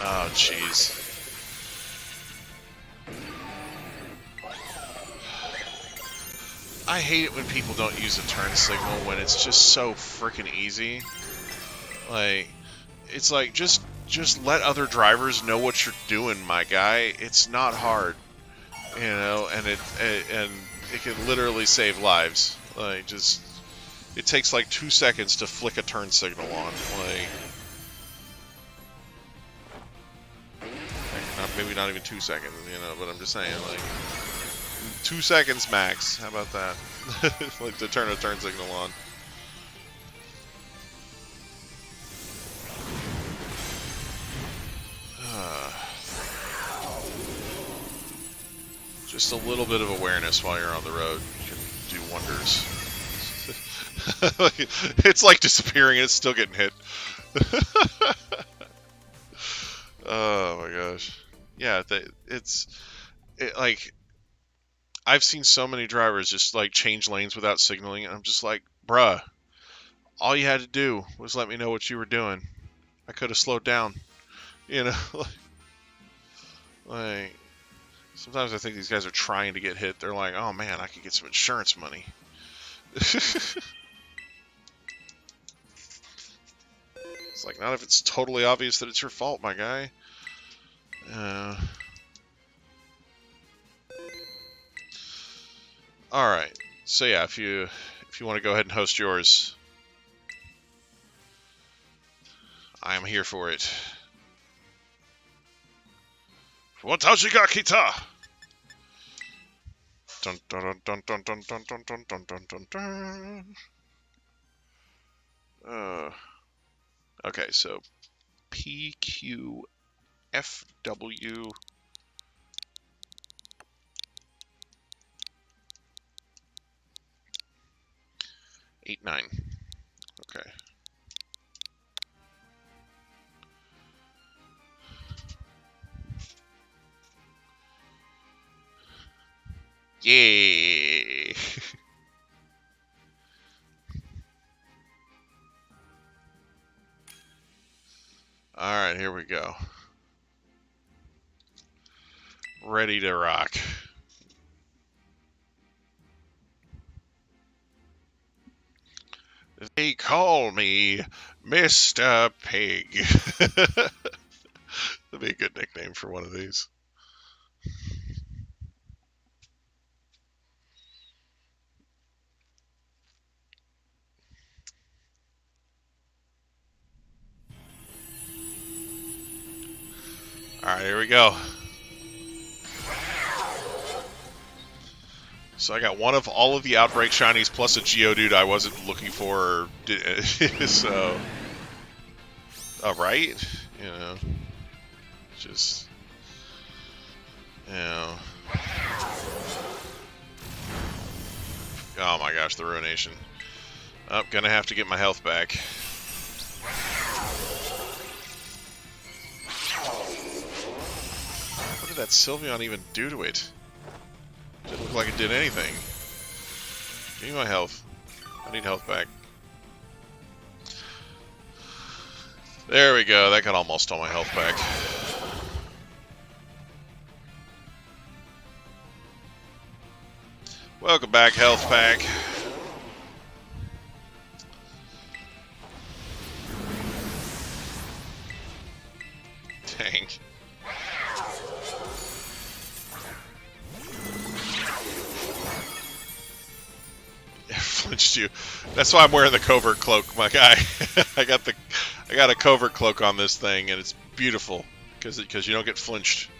Oh, jeez. I hate it when people don't use a turn signal when it's just so freaking easy. Like, it's like, just let other drivers know what you're doing, my guy. It's not hard, you know, and it can literally save lives. Like, just, it takes like 2 seconds to flick a turn signal on. Like, maybe not even 2 seconds, you know, but I'm just saying, like, 2 seconds max. How about that? Like, to turn a turn signal on. Just a little bit of awareness while you're on the road can do wonders. It's like disappearing and it's still getting hit. Oh my gosh. Yeah, like, I've seen so many drivers just like change lanes without signaling, and I'm just like, bruh, all you had to do was let me know what you were doing. I could have slowed down, you know. Like, sometimes I think these guys are trying to get hit. They're like, oh man, I could get some insurance money. It's like, not if it's totally obvious that it's your fault, my guy. All right. So yeah, if you want to go ahead and host yours, I am here for it. Watashi ga kita. Dun dun dun dun dun dun dun dun dun dun dun dun. Okay, so PQFW 89. Okay. Yay! Alright, here we go. Ready to rock. They call me Mr. Pig. That'd be a good nickname for one of these. Alright, here we go. So I got one of all of the Outbreak Shinies plus a Geodude I wasn't looking for. So right? You know, just, you know. Oh my gosh, the ruination. I'm gonna have to get my health back. What did that Sylveon even do to it? Didn't look like it did anything. Give me my health. I need health back. There we go. That got almost all my health back. Welcome back, health pack. Dang. Flinched you. That's why I'm wearing the covert cloak, my guy. I got a covert cloak on this thing, and it's beautiful because you don't get flinched.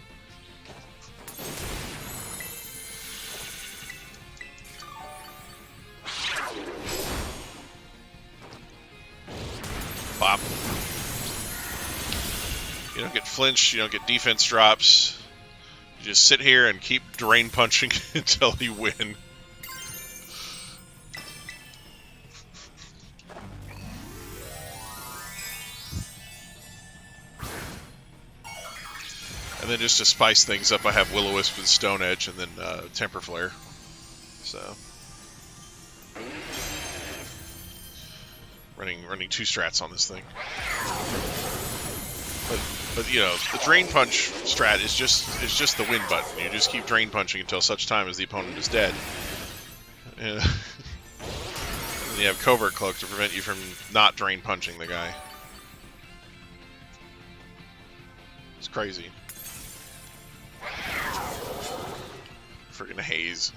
Bop. You don't get flinched. You don't get defense drops. You just sit here and keep drain punching until you win. And then just to spice things up, I have Will-O-Wisp and Stone Edge, and then Temper Flare. So running two strats on this thing. But you know, the Drain Punch strat is just the win button. You just keep Drain Punching until such time as the opponent is dead. And you have Covert Cloak to prevent you from not Drain Punching the guy. It's crazy. Friggin' haze.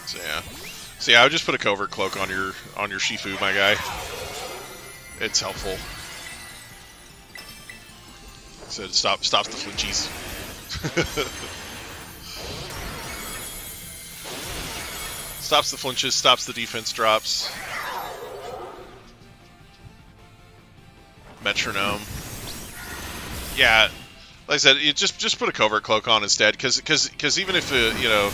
So yeah, I would just put a Covert Cloak on your Shifu, my guy. It's helpful. So it stops the flinchies. Stops the flinches, stops the defense drops. Metronome. Yeah, like I said, you just put a Covert Cloak on instead, because even if you know,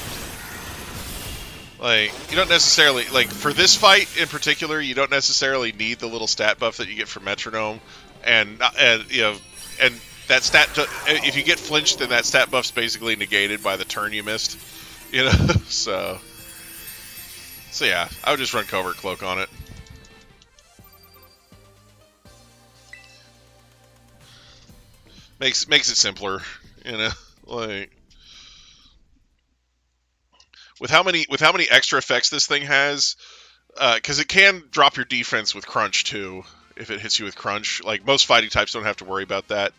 like, you don't necessarily, like, for this fight in particular, you don't necessarily need the little stat buff that you get from Metronome, and you know, and that stat, if you get flinched, then that stat buff's basically negated by the turn you missed, you know. So yeah, I would just run Covert Cloak on it. Makes it simpler, you know, like with how many extra effects this thing has, because it can drop your defense with Crunch too if it hits you with Crunch. Like, most fighting types don't have to worry about that,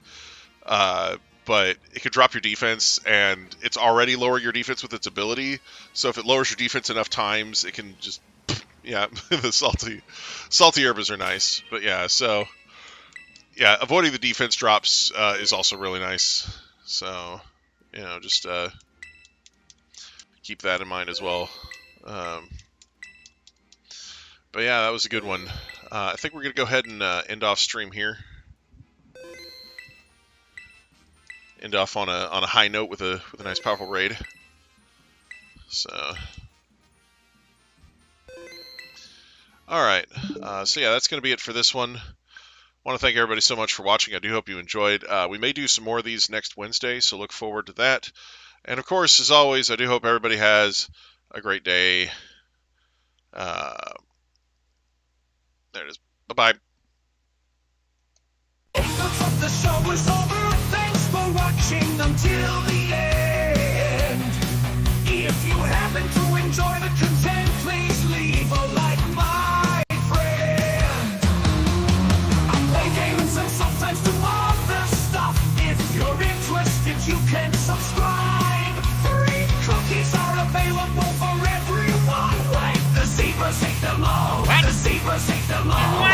but it could drop your defense, and it's already lower your defense with its ability. So if it lowers your defense enough times, it can just, yeah, the salty herbs are nice, but yeah, so. Yeah, avoiding the defense drops is also really nice. So, you know, just keep that in mind as well. But yeah, that was a good one. I think we're going to go ahead and end off stream here. End off on a high note with a nice powerful raid. So, all right. So yeah, that's going to be it for this one. I want to thank everybody so much for watching. I do hope you enjoyed. We may do some more of these next Wednesday, so look forward to that. And of course, as always, I do hope everybody has a great day. There it is. Bye-bye. The show is over. Thanks for watching until the end. If you happen to enjoy the content, please leave a like, my friend. I play games and sometimes do other stuff. If you're interested, you can subscribe. Free cookies are available for everyone. Like the zebras ate them all. The zebras ate them all.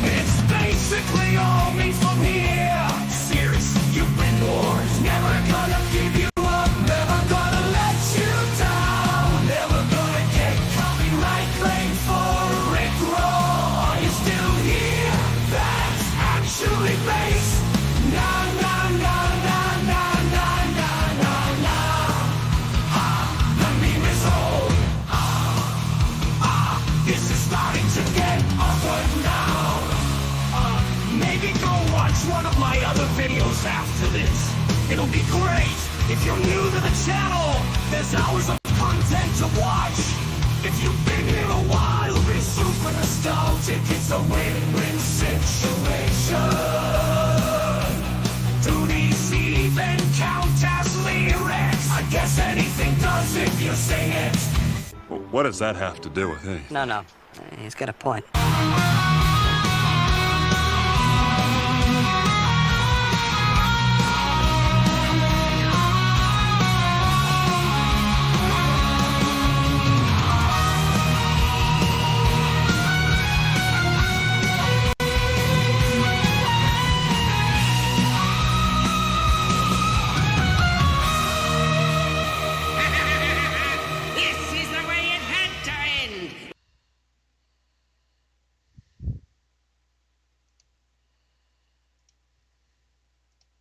It's basically all me from here. Serious, you've been warned. Never gonna give you up, never gonna let you down. Never gonna get copyright claim for it wrong. Are you still here? That's actually base. Nah, nah, nah, nah, nah, nah, nah, nah, nah. The meme is old. This is starting to get awkward now. Maybe go watch one of my other videos after this. It'll be great. If you're new to the channel, there's hours of content to watch. If you've been here a while, be super nostalgic. It's a win-win situation. Do these even count as lyrics? I guess anything does if you sing it. What does that have to do with anything? No, he's got a point.